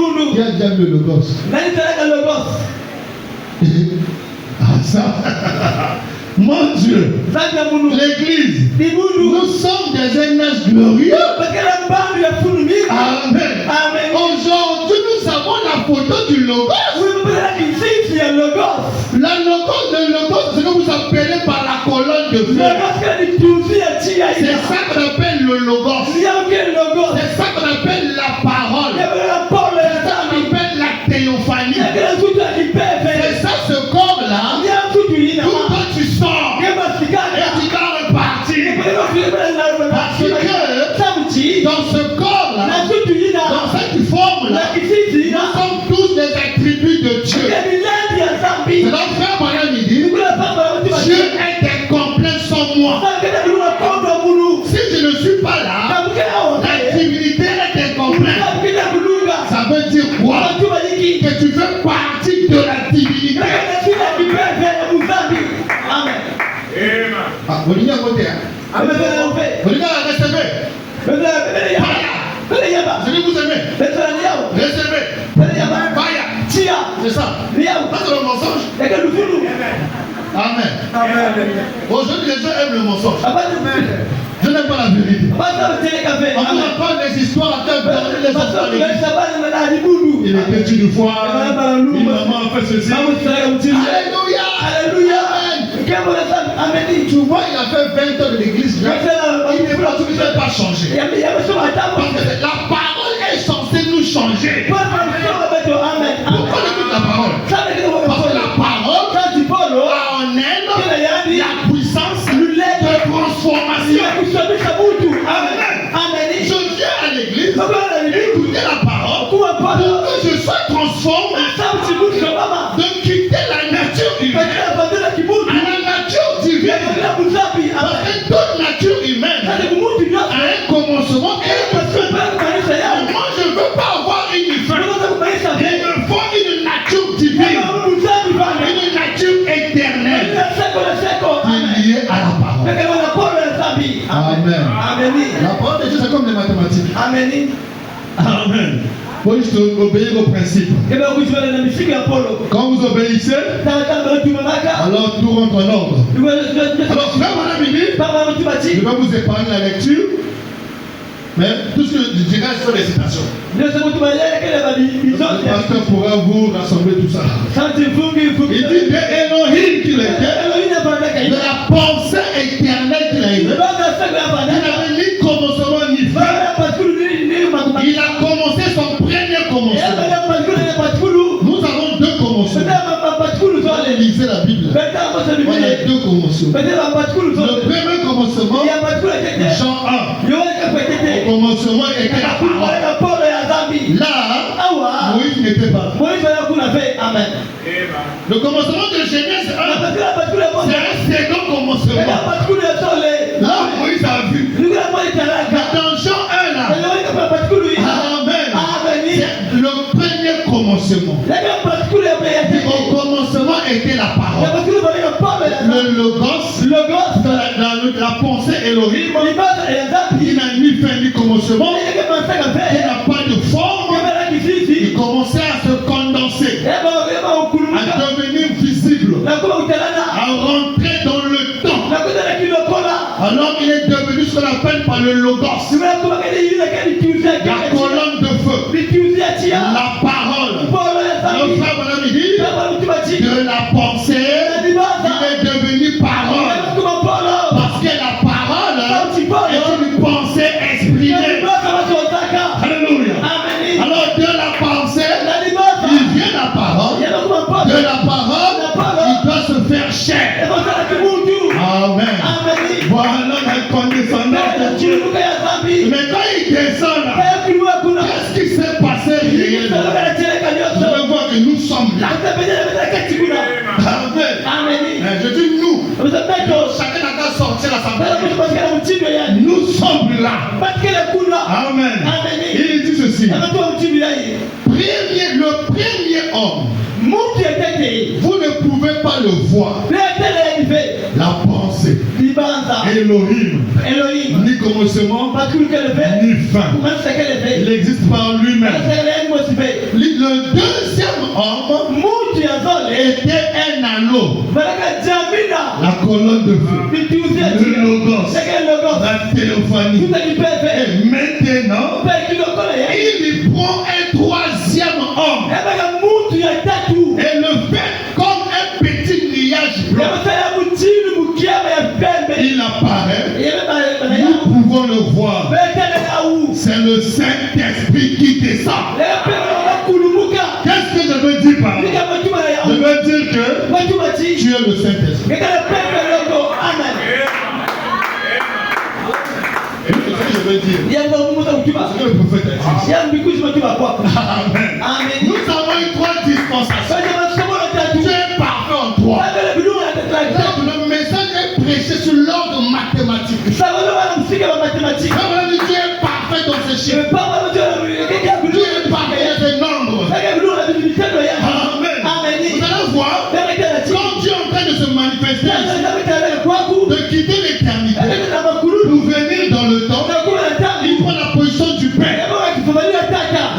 a déjà vu le Logos? Ah ça. Mon Dieu. L'église. Nous sommes des aînés glorieux. Amen. Aujourd'hui, nous avons la photo du Logos. Le Logos, c'est ce que vous appelez par la colonne de feu. C'est ça qu'on appelle le Logos. C'est ça qu'on appelle la parole. C'est ça qu'on appelle la théophanie. C'est ça ce corps-là. Tout quand tu sors et tu dois repartir. Parce que dans ce corps-là, dans cette forme-là, nous sommes tous des attributs de Dieu. C'est donc frère Branham dit, Dieu est incomplet sans moi. Si je ne suis pas là, la divinité est incomplète. Ça veut dire quoi? Que tu fais partie de la divinité. Ah, vous dites à côté. Vous dites à recevoir. Je vais vous aimer. Recevez. C'est ça. Ça c'est le mensonge. Amen. Aujourd'hui, les gens aiment le mensonge. Je n'aime pas la vérité. On va prendre des histoires à faire dormir les enfants. Il était une fois, une maman a fait ceci. Alléluia. Alléluia. Tu vois, il a fait 20 ans de l'église. Il n'est pas changé. Parce que la parole est censée nous changer. Pourquoi on écoute la parole? Parce que la parole a en elle la puissance de transformation. Amen. Je viens à l'église écouter la parole pour que je sois transformé, de quitter la nature humaine à la nature divine. Parce que toute nature humaine a un commencement et une fin. Moi, je ne veux pas avoir une fin. Il me faut une nature divine, une nature éternelle qui est liée à la parole. Amen. La parole de Dieu, c'est comme les mathématiques. Amen. Faut juste obéir au principe. Quand vous obéissez, alors tout rentre en ordre. Alors, frère, madame, je vais vous épargner la lecture. Mais tout ce que je dirais sont des citations. Le pasteur pourra vous rassembler tout ça. Il dit de Elohim qu'il était, de la pensée éternelle qu'il a eue. Il n'avait ni commencement ni fin. Il a commencé son premier commencement. Nous avons deux commencements. Lisez la Bible. On a deux commencements. Le premier commencement, Jean 1. Au commencement était la parole. Là, Moïse n'était pas. Amen. Le commencement de Genèse 1, c'est un second commencement. Là, Moïse a vu. Mais dans Jean 1, là, Amen. C'est le premier commencement. Au commencement était la parole. Le logos, la pensée Elohim, il n'a ni fin ni commencement, il n'a pas de forme, il commençait à se condenser, à devenir visible, à rentrer dans le temps. Alors il est devenu ce qu'on appelle par le logos, la colonne de feu, la parole. Alors frère, madame, il dit de la pensée, il est devenu parole. Parce que la parole est une pensée exprimée. Alléluia. Alors de la pensée, il vient la parole. De la parole, il doit se faire chair. Amen. Voilà la condescendance de Dieu. Mais quand il descend là, qu'est-ce qui s'est passé réellement? Je veux voir que nous sommes là. Amen. Je dis nous. Chacun n'a qu'à sortir à sa place. Nous sommes là. Amen. Il dit ceci. Le premier homme, vous ne pouvez pas le voir. La pensée. Elohim. Ni commencement, ni fin. Il existe par lui-même. Le deuxième homme était un anneau. La colonne de feu. Le logos. La théophanie. Et maintenant, il prend un troisième homme et le fait comme un petit nuage blanc. Il apparaît. Nous pouvons le voir. C'est le Saint-Esprit qui descend. Qu'est-ce que je veux dire par là? Je veux dire que tu es le Saint-Esprit. Je veux dire. Ce que le prophète a dit. Amen. Nous avons eu trois dispensations. Tu es parfait en toi. Le message est prêché sur l'ordre mathématique. Tu es parfait dans ces chiffres. Tu es parfait dans ces nombres. Amen. Vous allez voir, quand Dieu est en train de se manifester, de quitter l'éternité pour venir dans le temps, il prend la position du Père,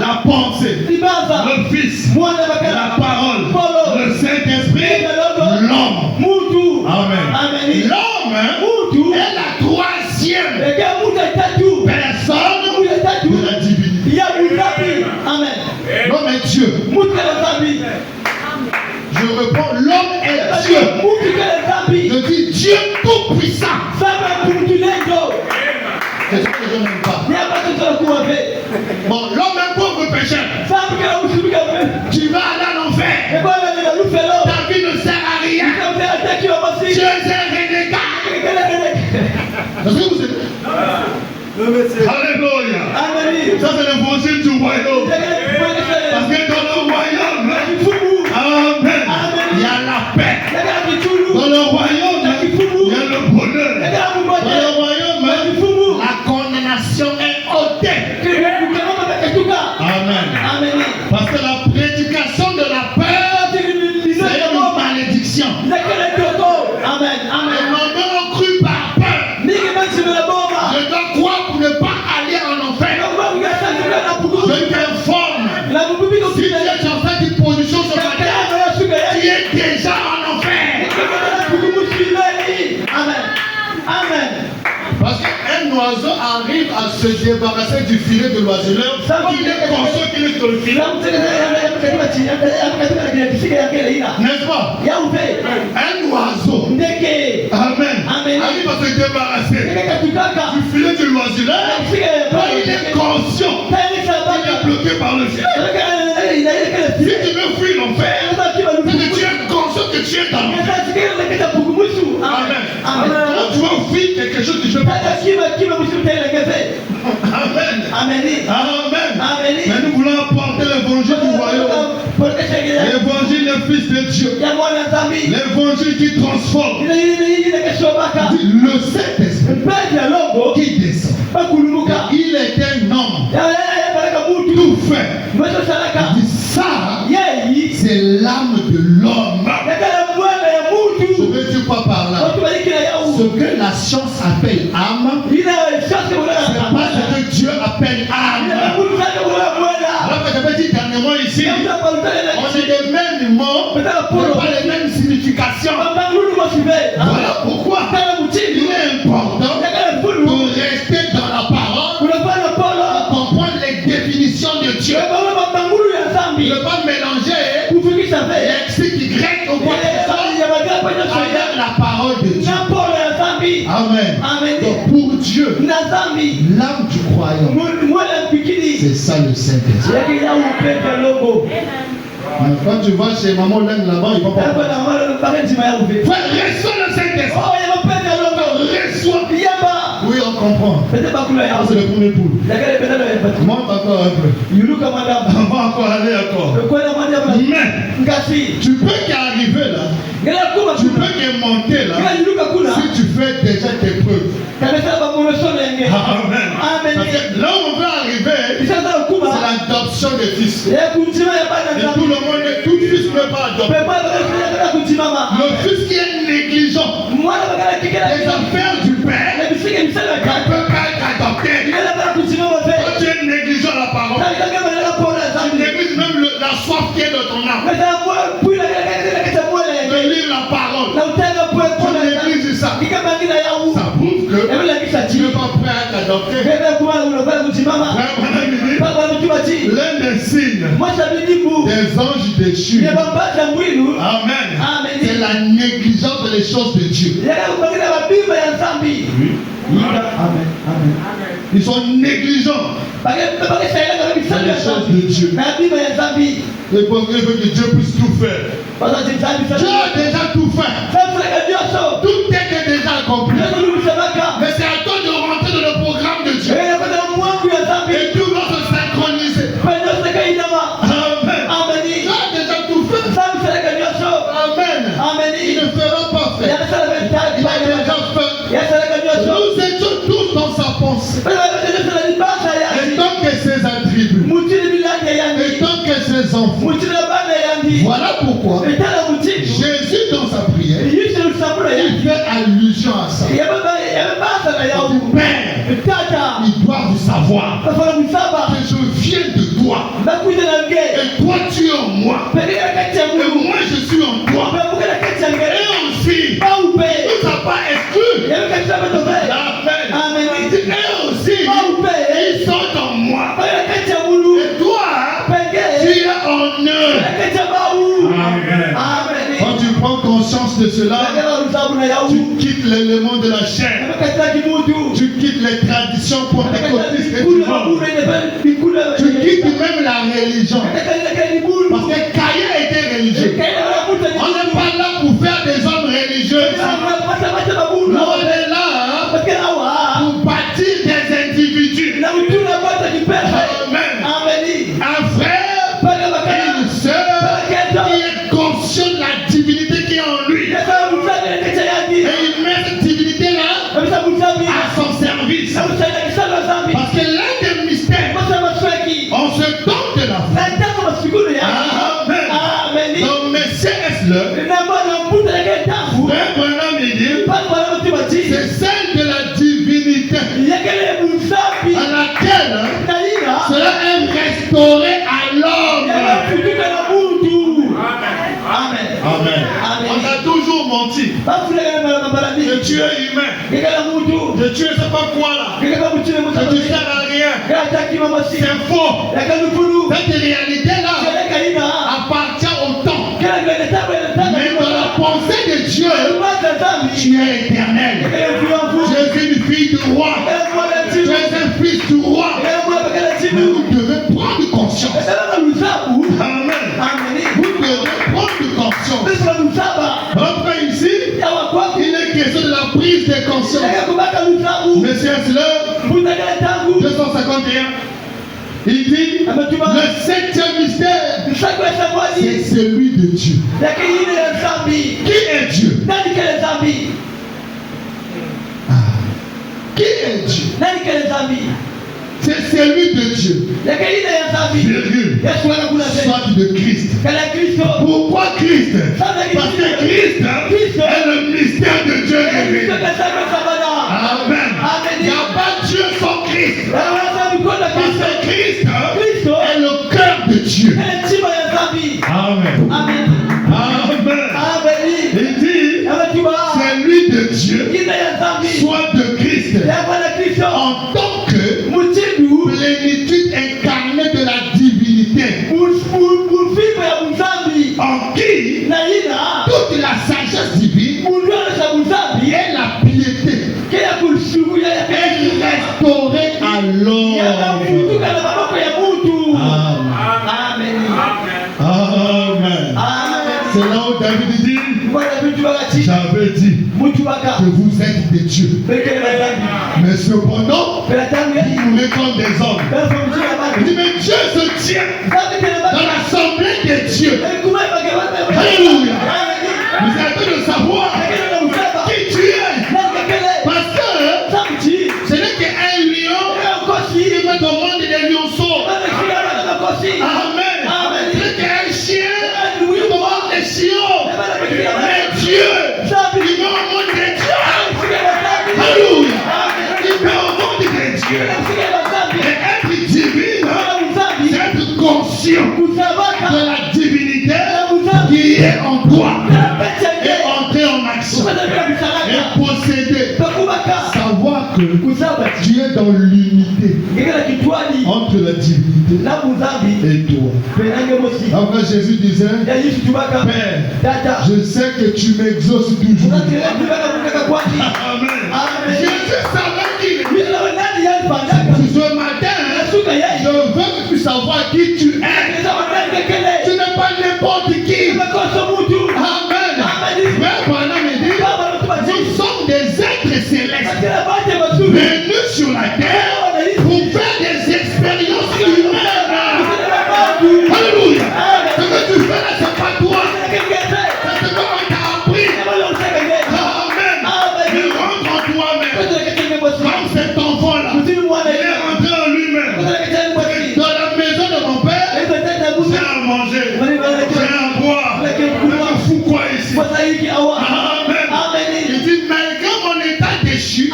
la pensée, le Fils, la parole, le Saint-Esprit, l'homme. Amen. L'homme est la troisième personne de la divinité. Amen. L'homme est Dieu. Je reprends, l'homme est Dieu. Je dis Dieu tout-puissant. C'est ce que je n'aime pas. Bon, l'homme est pauvre pécheur. Tu vas aller en enfer. Ta vie ne sert à rien. Tu es un renégat. Est-ce que vous êtes... Alléluia. Ça c'est l'évangile du royaume. Parce que dans le royaume, amen, il y a la paix. dans le royaume, il y a le bonheur. Dans le royaume, La condamnation est ôtée. amen. Parce que la prédication de la peur, c'est une malédiction. Amen. Les mamans ont cru par peur. Je dois croire pour ne pas aller en enfer. Je t'informe. Si tu es dans cette position ce matin, tu es déjà en enfer. Amen. Parce qu'un oiseau arrive à se débarrasser du filet de l'oiseleur. Il est conscient qu'il est sur le filet. N'est-ce pas? Un oiseau. Amen. Arrive à se débarrasser du filet de l'oiseleur. Quand il est conscient qu'il est bloqué par le filet. Si tu veux fuir l'enfer, c'est que tu es conscient que tu es dans l'enfer. Amen. Quand tu vas fuir quelque chose, tu ne peux pas. Amen. Mais nous voulons apporter l'évangile du royaume. L'évangile du Fils de Dieu. L'évangile qui transforme. Le Saint-Esprit qui descend. Il est un homme tout fait. Il dit ça, c'est l'âme de l'homme. Je veux dire quoi par là? Ce que la science appelle âme, c'est pas ce que Dieu appelle âme. Alors que j'avais dit dernièrement ici, on est des mêmes mots, mais pas les mêmes significations. Voilà pourquoi il est important de rester dans la parole, de comprendre les définitions de Dieu, de ne pas mélanger lexique grec ou quoi que ce soit avec la parole de Dieu. Amen. Donc pour Dieu, l'âme du croyant, c'est ça le Saint-Esprit. Quand tu vas chez maman Lang là-bas, il va pas. Frère, reçois le Saint-Esprit. Reçois. Oui, on comprend. C'est le premier poule. Monte encore un peu. On va encore aller encore. Mais tu peux qu'arriver là. Tu peux que monter là. Si tu fais déjà tes preuves. Amen. Parce que là où on veut arriver, c'est l'adoption des fils. Et tout le monde, tout fils ne peut pas adopter. Le fils qui est négligent les affaires du père ne peut pas être adopté. Quand tu es négligent à la parole, tu négliges même la soif qui est de ton âme. De lire la parole, tu négliges ça. Ça prouve que tu n'es pas prêt à être adopté. L'un des signes des anges déchus, amen, c'est la négligence des choses de Dieu. Ils sont négligents dans les choses de Dieu. Le progrès veut que Dieu puisse tout faire. Dieu a déjà tout fait. Tout est déjà accompli. Mais c'est à toi de rentrer dans le programme de Dieu. Et tout va se synchroniser. Amen. Dieu a déjà tout fait. Amen. Il ne fera pas faire. Il a déjà fait. Nous étions tous dans sa pensée. Et tant que ses attributs, et tant que ses enfants. Voilà pourquoi Jésus dans sa prière, il fait allusion à ça. Père, ils doivent savoir que je viens de toi. Et toi tu es en moi. Et moi je suis en toi. Et aussi, de cela, tu quittes l'élément de la chair. Tu quittes les traditions pentecôtistes et du monde. Tu quittes même la religion. Parce que Caïn était religieux. On n'est pas là pour faire des hommes religieux. Nous, on est là pour bâtir des individus. Amen. Un frère, une sœur qui est conscient de la divinité qui est en lui. Et il met cette divinité-là à son service. Parce que l'un des mystères, on se donne de la foi. Amen. Donc, Messie est-le. Frère Branham, il dit, c'est celle de la divinité à laquelle cela est restauré à l'homme. Amen. On a toujours menti. Que tu es humain. Que tu es sais pas quoi là. Que tu ne sers à rien. C'est faux. Cette réalité-là appartient au temps. Mais dans la pensée de Dieu, tu es éternel. Tu es une fille du roi. Tu es un fils du roi. Mais vous devez prendre conscience. Amen. Vous devez prendre conscience. Après ici, il est question de la prise de conscience. Monsieur Asler, 251. Il dit, le septième mystère, c'est celui de Dieu. Qui est Dieu? Qui est Dieu? C'est celui de Dieu. Virgule. Soit de Christ. Pourquoi Christ? Parce que Christ est le mystère de Dieu révélé. Amen. Il n'y a pas Dieu sans Christ. Parce que Christ est le cœur de Dieu. Amen. Amen. Il dit, c'est lui de Dieu, soit de Christ, en tant que plénitude incarnée de la divinité, en qui toute la sagesse divine et la piété est restaurée à l'homme. Amen. C'est là où David dit, j'avais dit que vous êtes des dieux. Mais cependant, vous voulez comme des hommes. Il dit, mais Dieu se tient dans l'assemblée des dieux. Alléluia. Vous êtes en train de savoir qui tu es. Parce que ce n'est qu'un lion qui met au monde des lionceaux. Amen. Ce n'est qu'un chien qui demande les chiots. Mais Dieu, il met au monde des dieux. Alléluia. Il met au monde des dieux. Et être divine, c'est être conscient de la divinité qui est en toi. Et entrer en action. Et posséder. Savoir que tu es dans l'unité entre la divinité et toi. Après Jésus disait, Père, je sais que tu m'exauces toujours. Amen. Jésus savait qu'il est. Ce matin, je veux que tu saches qui tu es. Tu n'es pas n'importe qui. Amen. Frère Branham me dit, nous sommes des êtres célestes venus sur la terre pour faire des expériences humaines. Alléluia. Ce que tu fais là, c'est pas toi. C'est ce qu'on t'a appris. Amen. Mais rentre en toi-même. Comme cet enfant-là, il est rentré en lui-même. Dans la maison de mon père, j'ai à manger, j'ai à boire. Je fous quoi ici? Amen. Il dit, malgré mon état déchu,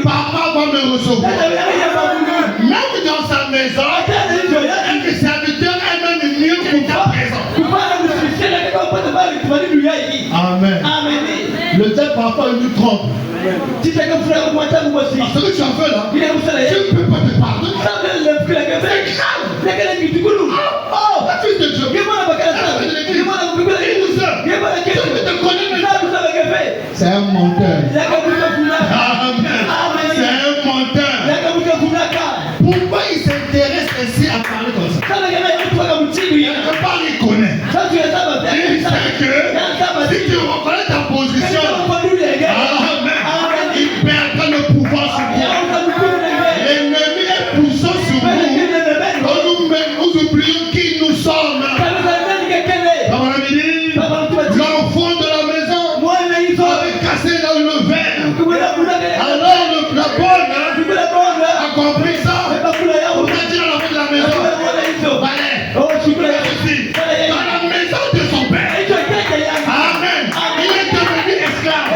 papa va me recevoir. Même dans sa maison, les serviteurs est même mieux que ta présence. Amen. Le tel papa nous trompe. Parce que tu as fait là, tu ne peux pas te pardonner. C'est grave. Oh, la fille de Dieu. Tu te connais Il sait que si tu reconnais ta position, amen, il perdra le pouvoir sur toi. L'ennemi est puissant sur nous. Quand nous oublions qui nous sommes. L'enfant de la maison avait cassé le verre. Alors la bonne a compris ça. On a dit à l'enfant de la maison, balai, dans la maison de son père. Amen. Il est devenu esclave.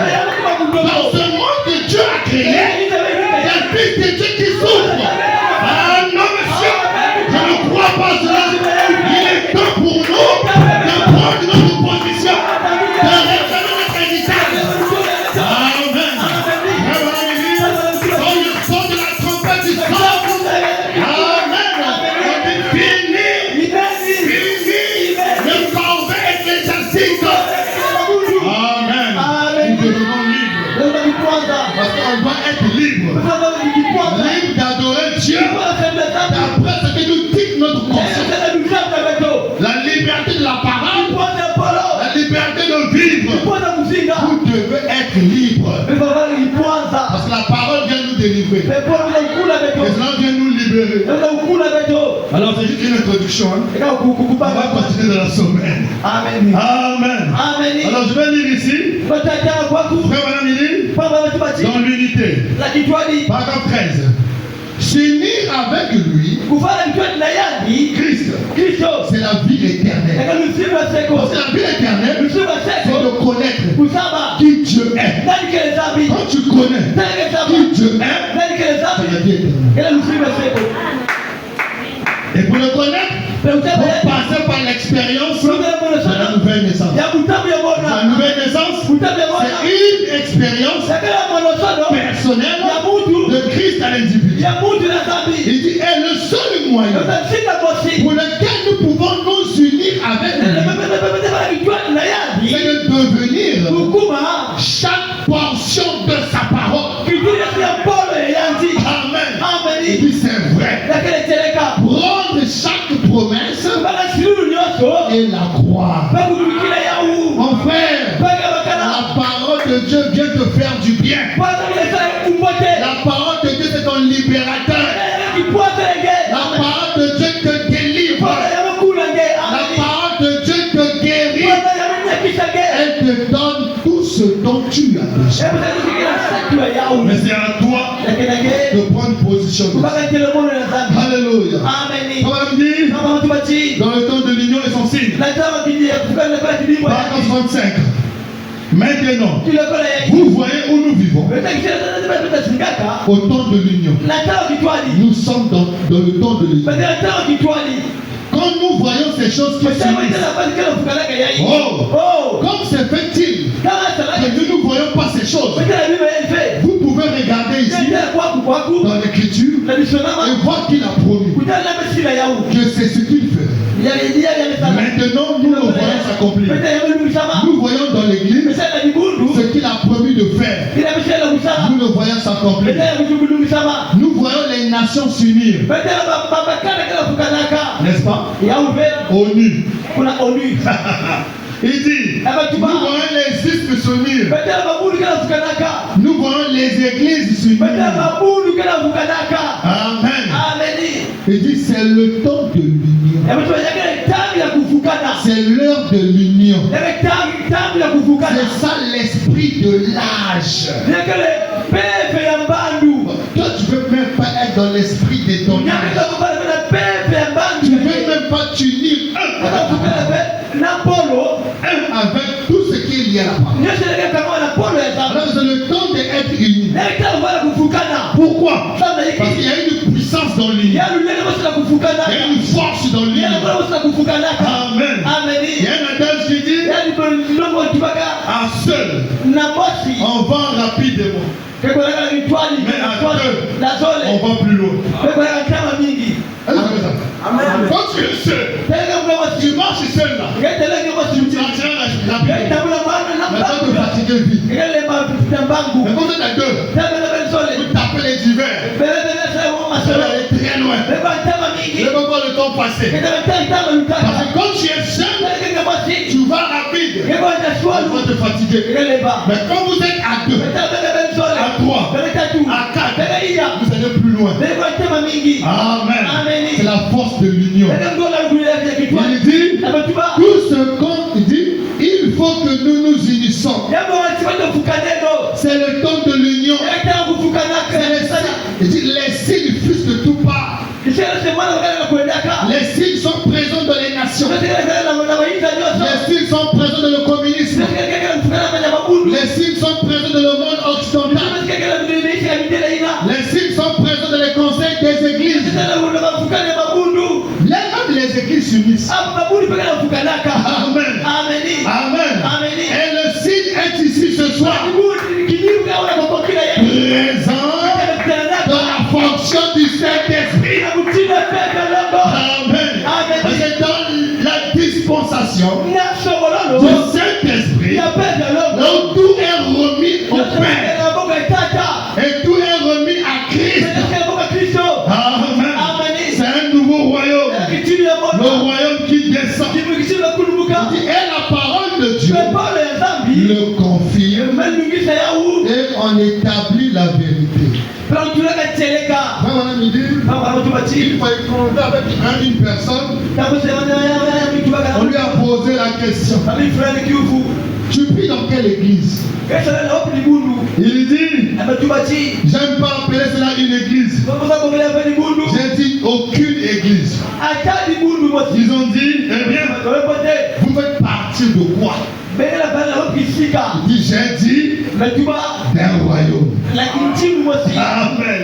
Dans ce monde que Dieu a créé, il y a fils de Dieu qui souffrent. Ah non, monsieur, je ne crois pas cela. Il est temps pour nous de prendre notre position, de réclamer notre héritage. Amen. Quand le son de la trompette du sang, amen, on dit fini, le corvée ecclésiastique. Amen. Nous devenons libres. Parce qu'on doit être libre. Libre d'adorer Dieu d'après ce que nous dit notre conscience. La liberté de la parole, la liberté de vivre. Vous devez être libre. Parce que la parole vient nous délivrer. Et cela vient nous libérer. Alors c'est juste une introduction. Hein? On va continuer dans la semaine. Amen. Amen. Alors je vais lire ici. Frère Madame Ili, dans l'unité. Paragraphe 13. S'unir avec lui, Christ, c'est la vie éternelle. Parce que la vie éternelle, c'est de connaître qui Dieu est. Quand tu connais qui Dieu est, c'est la vie éternelle. Et pour le connaître, vous passez par l'expérience de la nouvelle naissance. La nouvelle naissance, c'est une expérience personnelle de Christ à l'individu. Il dit, est le seul moyen pour lequel nous pouvons nous unir avec lui, c'est de devenir chaque portion de sa parole. Amen. Il dit, c'est vrai. Prendre chaque promesse et la croire. Mon frère, la parole de Dieu vient te faire du bien. La parole de Dieu, c'est ton libérateur. La parole de Dieu te délivre. La parole de Dieu te guérit. Elle te donne tout ce dont tu as besoin. Mais c'est à toi de prendre position. Alléluia. Dans le temps de l'union et son signe. Paragraphe 35. Maintenant, vous voyez où nous vivons. Au temps de l'union. Nous sommes dans le temps de l'union. Quand nous voyons ces choses qui se comme se fait-il que nous ne voyons pas ces choses? Vous pouvez regarder ici dans l'écriture et voir qu'il a promis que c'est ce qu'il fait. Maintenant, nous le voyons s'accomplir. Nous voyons dans l'église ce qu'il a promis de faire. Nous le voyons s'accomplir. Nous voyons les nations s'unir. N'est-ce pas? ONU. Il dit, nous voyons les isthmes s'unir. Nous voyons les églises s'unir. Amen. Il dit, c'est le temps de l'union. C'est l'heure de l'union. C'est ça l'esprit de l'âge. Toi, tu ne veux même pas être dans l'esprit de ton âge. Tu ne veux même pas t'unir avec tout ce qui est lié à la parole. Alors c'est le temps d'être unis. Pourquoi? Parce qu'il y a une puissance dans l'union. Il y a une force dans l'union. Amen. Il y a un adage qui dit, à seul, on va rapidement. Mais à deux, on va plus loin. Amen. Quand tu es seul, tu marches seul là. Tu marches là. Mais quand tu es fatigué vite. Mais quand tu es à deux, tu tapes les divers. Tu vas aller très loin. Tu ne peux pas le temps passer. Parce que quand tu es seul, on va te fatiguer. Mais quand vous êtes à 2, à 3, à 4, vous allez plus loin. Amen. C'est la force de l'union. Il dit, tout ce qu'on dit, il faut que nous nous unissons. C'est le temps de l'union. Il dit, les signes fusent de tout part. Les signes sont présents dans les nations. Les signes sont présents dans le communisme. Les signes sont présents dans le monde occidental. Les signes sont présents dans les conseils des églises. Même les églises s'unissent. Amen. Amen. Et le signe est ici ce soir. Présent dans la fonction du Saint-Esprit. Amen. C'est dans la dispensation du Saint-Esprit. Donc tout est remis au Père. Et tout est remis à Christ. Amen. C'est un nouveau royaume. Le royaume qui descend. Et la parole de Dieu le confirme. Et on établit la vérité. Il faut échanger avec une personne. On lui a posé la question. Tu pries dans quelle église? Il dit, j'aime pas appeler cela une église. J'ai dit aucune église. Ils ont dit, eh bien, vous faites partie de quoi? Il dit, j'ai dit d'un royaume. Amen.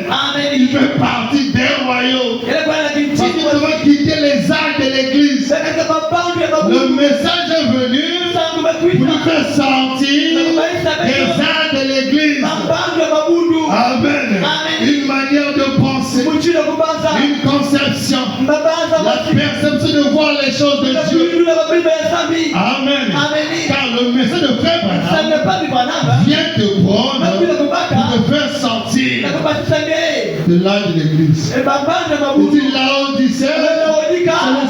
Il fait partie d'un royaume. Parce que tu vas quitter les arts de l'église. Le message est venu pour nous faire sortir des arts de l'église. Amen. Une manière de penser, une conception, la perception de voir les choses de Dieu. Amen. Car le message de frère Branham vient te prendre pour te faire sortir de l'âge de l'église. Il dit Laodicée,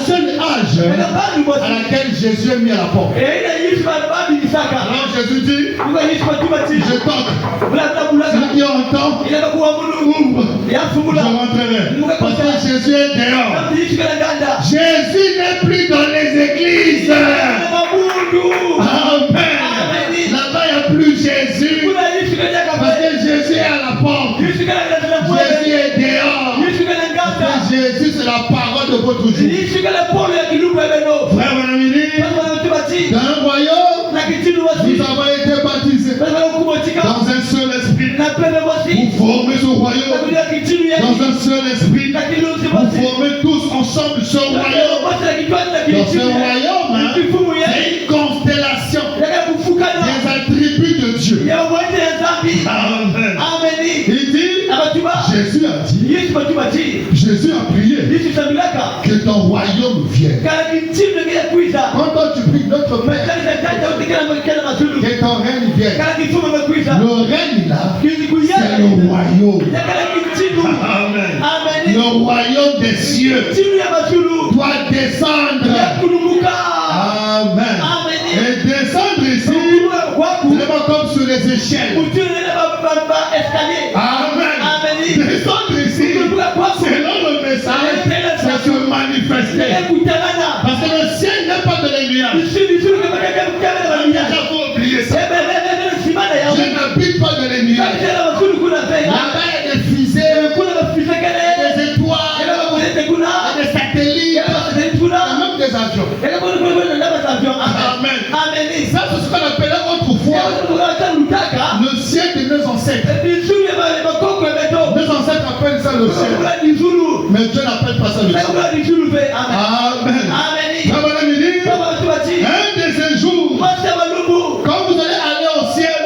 c'est le seul âge à laquelle Jésus est mis à la porte. Alors Jésus dit, je toque. Celui qui entend, ouvre, je rentrerai. Parce que Jésus est dehors. Jésus n'est plus dans les églises. Amen. Là-bas, il n'y a plus Jésus. Parce que Jésus est à la porte. Jésus est dehors. Jésus, c'est la parole de votre jour. Frère Manamini, dans un royaume, nous avons été baptisés dans un seul esprit. Vous formez ce royaume dans un seul esprit. Vous formez tous ensemble ce royaume. Dans ce royaume, c'est une constellation des attributs de Dieu. Amen. Il dit, Jésus a dit, Jésus a prié que ton royaume vienne. Quand toi tu pries notre Père, que ton règne vienne. Le règne là, c'est le royaume. Amen. Le royaume des cieux doit descendre. Amen. Et descendre ici, c'est pas comme sur les échelles. Amen. Descendre ici, selon le message, c'est se manifester. Parce que le ciel n'est pas de les nuages. Il faut oublier ça. Je n'habite pas dans les nuages. Là-bas, il y a des fusées, des étoiles, des satellites, même des avions. Amen. Ça, c'est ce qu'on appelait autrefois le ciel de nos ancêtres. Nos ancêtres appellent ça le ciel. Mais Dieu n'appelle pas ça le ciel. Amen. Un de ces jours, quand vous allez aller au ciel,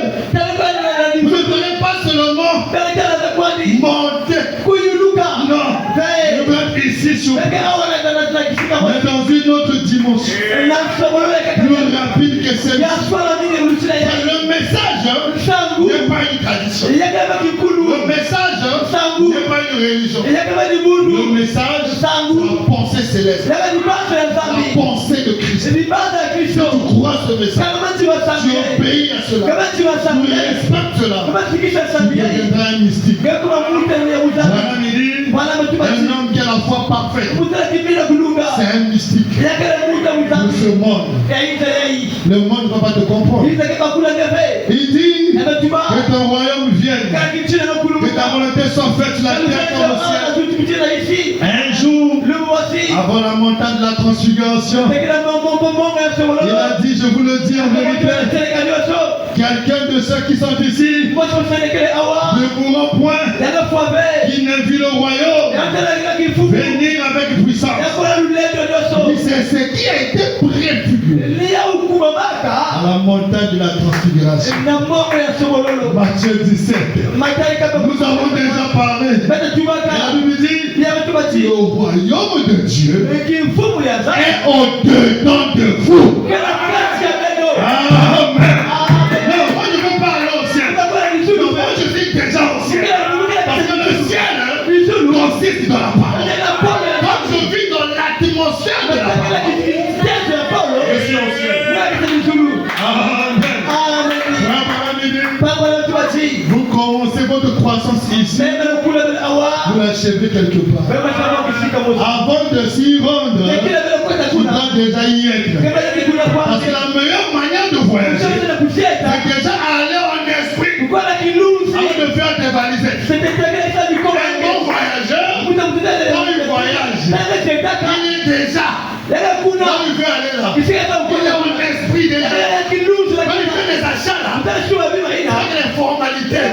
vous ne serez pas seulement monter. Non, vous êtes ici sur mais dans une autre dimension. Plus rapide que celle-ci. Le message n'est pas une tradition. Le message n'est pas une religion. Le message, c'est la pensée céleste. La pensée de Christ. Si tu crois ce message, tu obéis à cela, tu respectes cela, tu deviendras un mystique. Un homme qui a la foi parfaite, c'est un mystique de ce monde. Le monde ne va pas te comprendre. Il dit que ton royaume vienne, que ta volonté soit faite sur la terre comme au ciel. Un jour, avant la montagne de la transfiguration, il a dit, je vous le dis en vérité, quelqu'un de ceux qui sont ici ne mourront point, qui ne vit le royaume venir avec puissance. C'est ce qui a été préfiguré à la montagne de la transfiguration. Matthieu 17. Nous avons déjà parlé. La Bible dit, le royaume de Dieu est au-dedans de vous. Amen. Non, moi je veux parler au ciel. Non, moi je suis déjà au ciel. Parce que le ciel consiste dans la parole. Quand je vis dans l'atmosphère de la parole, je suis au ciel. Amen. Vous commencez votre croissance ici, vous l'achevez quelque part. Avant de s'y rendre, tu dois déjà y être. Parce que la meilleure manière de voyager, c'est déjà aller en esprit avant de faire tes valises. Un bon voyageur, quand il voyage, il est déjà là où il veut aller là. Il est en esprit déjà. Quand il fait des achats là, avec les formalités.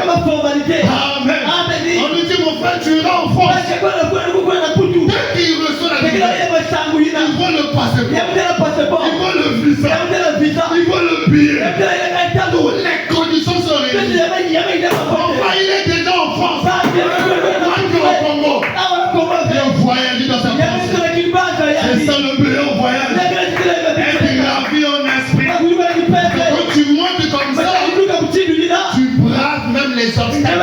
Amen. On nous dit, mon frère, tu iras en France. Dès qu'il reçoit la visa, il voit le passeport, il voit le visa, il voit le billet. Toutes les conditions sont réunies. Enfin, il est déjà en France. Moi, je suis au Congo. Il voyage dans sa pensée. C'est ça le meilleur voyage. Être ravi en esprit. Quand tu montes comme ça, tu braves même les obstacles.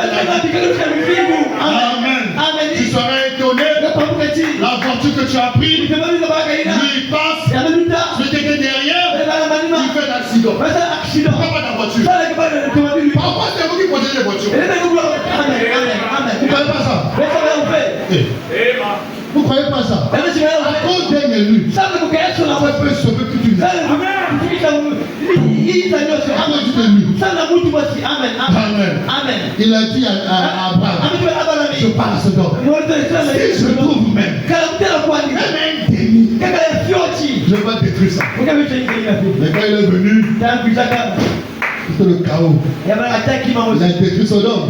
Amen. Tu seras étonné. La voiture que tu as prise, lui il passe, celui qui était derrière, il fait un accident. Pourquoi pas ta voiture? Pourquoi c'est vous qui protégez les voitures? Vous ne croyez pas ça? Vous ne croyez pas ça? À cause d'un élu, ça peut sauver toute une vie. Amen. Il a dit à Abraham, je parle à ce homme. Si je trouve même un déni, je vais détruire ça. Mais quand il est venu, c'était le chaos. Il a détruit Sodome.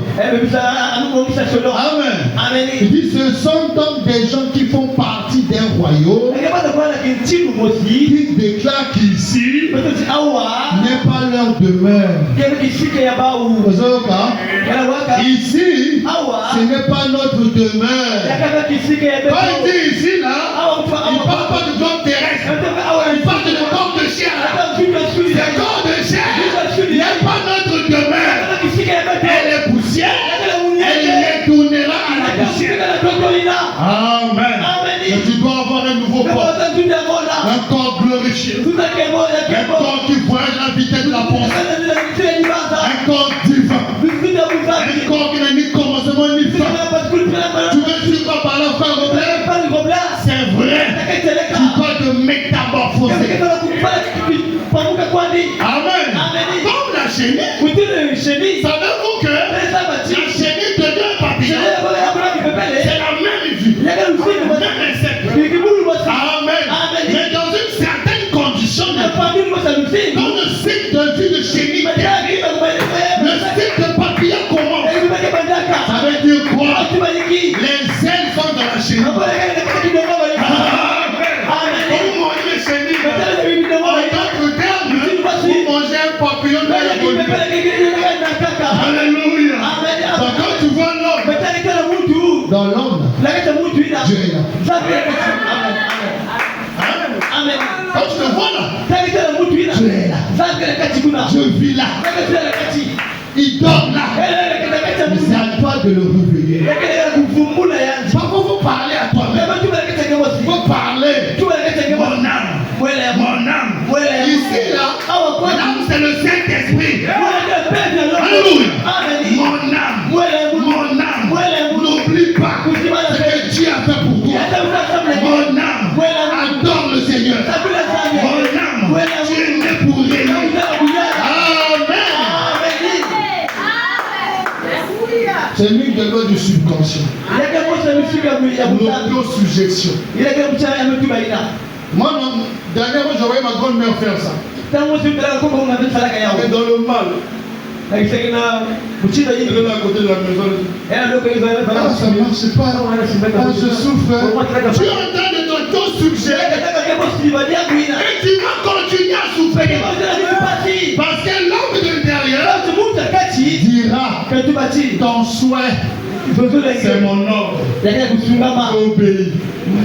Amen. Il dit, ce sont donc des gens qui font partie d'un royaume qui déclarent qu'ici n'est pas leur demeure. Ici, ce n'est pas notre demeure. Quand il dit ici, là, il ne parle pas de corps terrestre. Il parle de corps de chair. Le corps de chair n'est pas notre demeure. Elle est poussière. Elle retournera à la poussière. Amen. Et tu dois avoir un nouveau corps. Un corps glorifié. Un corps qui voyage à la vitesse de la pensée. Un corps divin. Un corps qui n'a ni commencement ni fin. Tu veux dire quoi par là, frère Robert? C'est vrai. Tu dois te métamorphoser. Amen. Comme la chenille. Savez-vous que la chenille devient un papillon? C'est la même vie. Même insecte. Amen. Mais dans une certaine condition, dans le cycle de vie de chenille, le cycle de papillon commence. Ça veut dire quoi? Les ailes sont dans la chenille. Vous mangez les chenilles. En d'autres termes, vous mangez un papillon dans la bouche. Alléluia. Donc quand tu vois l'homme, dans l'homme, Dieu est là. Amen. Quand tu te vois là, Dieu est là. Je vis là. Il dort là. Mais c'est à toi de le réveiller. Pourquoi vous parlez à toi-même? Vous parlez. Mon âme. Ici là, C'est l'une des lois du subconscient. L'auto-suggestion. Moi, dernièrement, j'ai envoyé ma grand-mère faire ça. Mais dans le mal. Elle est là à côté de la maison. Ah, ça ne marche pas. Ah, je souffre. Tu es en train de t'auto-suggérer. Et tu vas continuer à souffrir. Parce que l'homme de l'intérieur dira ton souhait. C'est mon ordre. Obéis.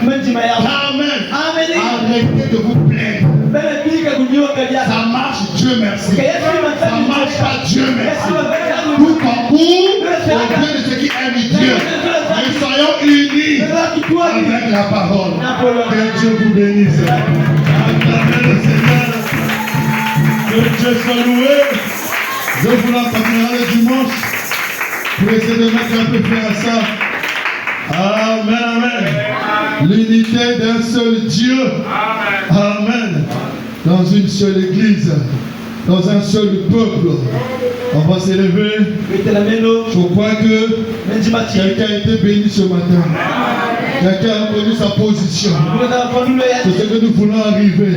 Amen. Arrêtez de vous plaindre. Ça marche, Dieu merci. Ça marche pas, Dieu merci. Tout concourt au bien de ce qui aime Dieu. Et soyons unis avec la parole. Que Dieu vous bénisse. Acclamez le Seigneur. Que Dieu soit loué. Je vous l'accompagnerai le dimanche pour essayer de mettre un peu plus à ça. Amen, amen. L'unité d'un seul Dieu. Amen. Dans une seule église, dans un seul peuple. On va s'élever. Je crois que quelqu'un a été béni ce matin. Quelqu'un a reconnu sa position. C'est ce que nous voulons arriver.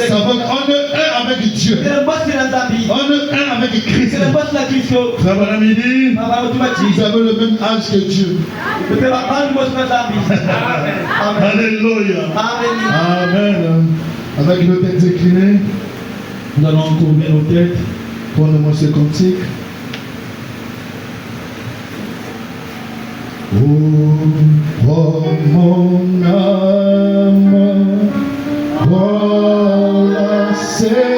Savoir qu'on est un avec Dieu. On est un avec Christ. Frère Bonamidi, vous avez le même âge que Dieu. Alléluia. Amen. Avec nos têtes inclinées, nous allons tourner nos têtes pour le mot cantique. Oh mon âme, voilà c'est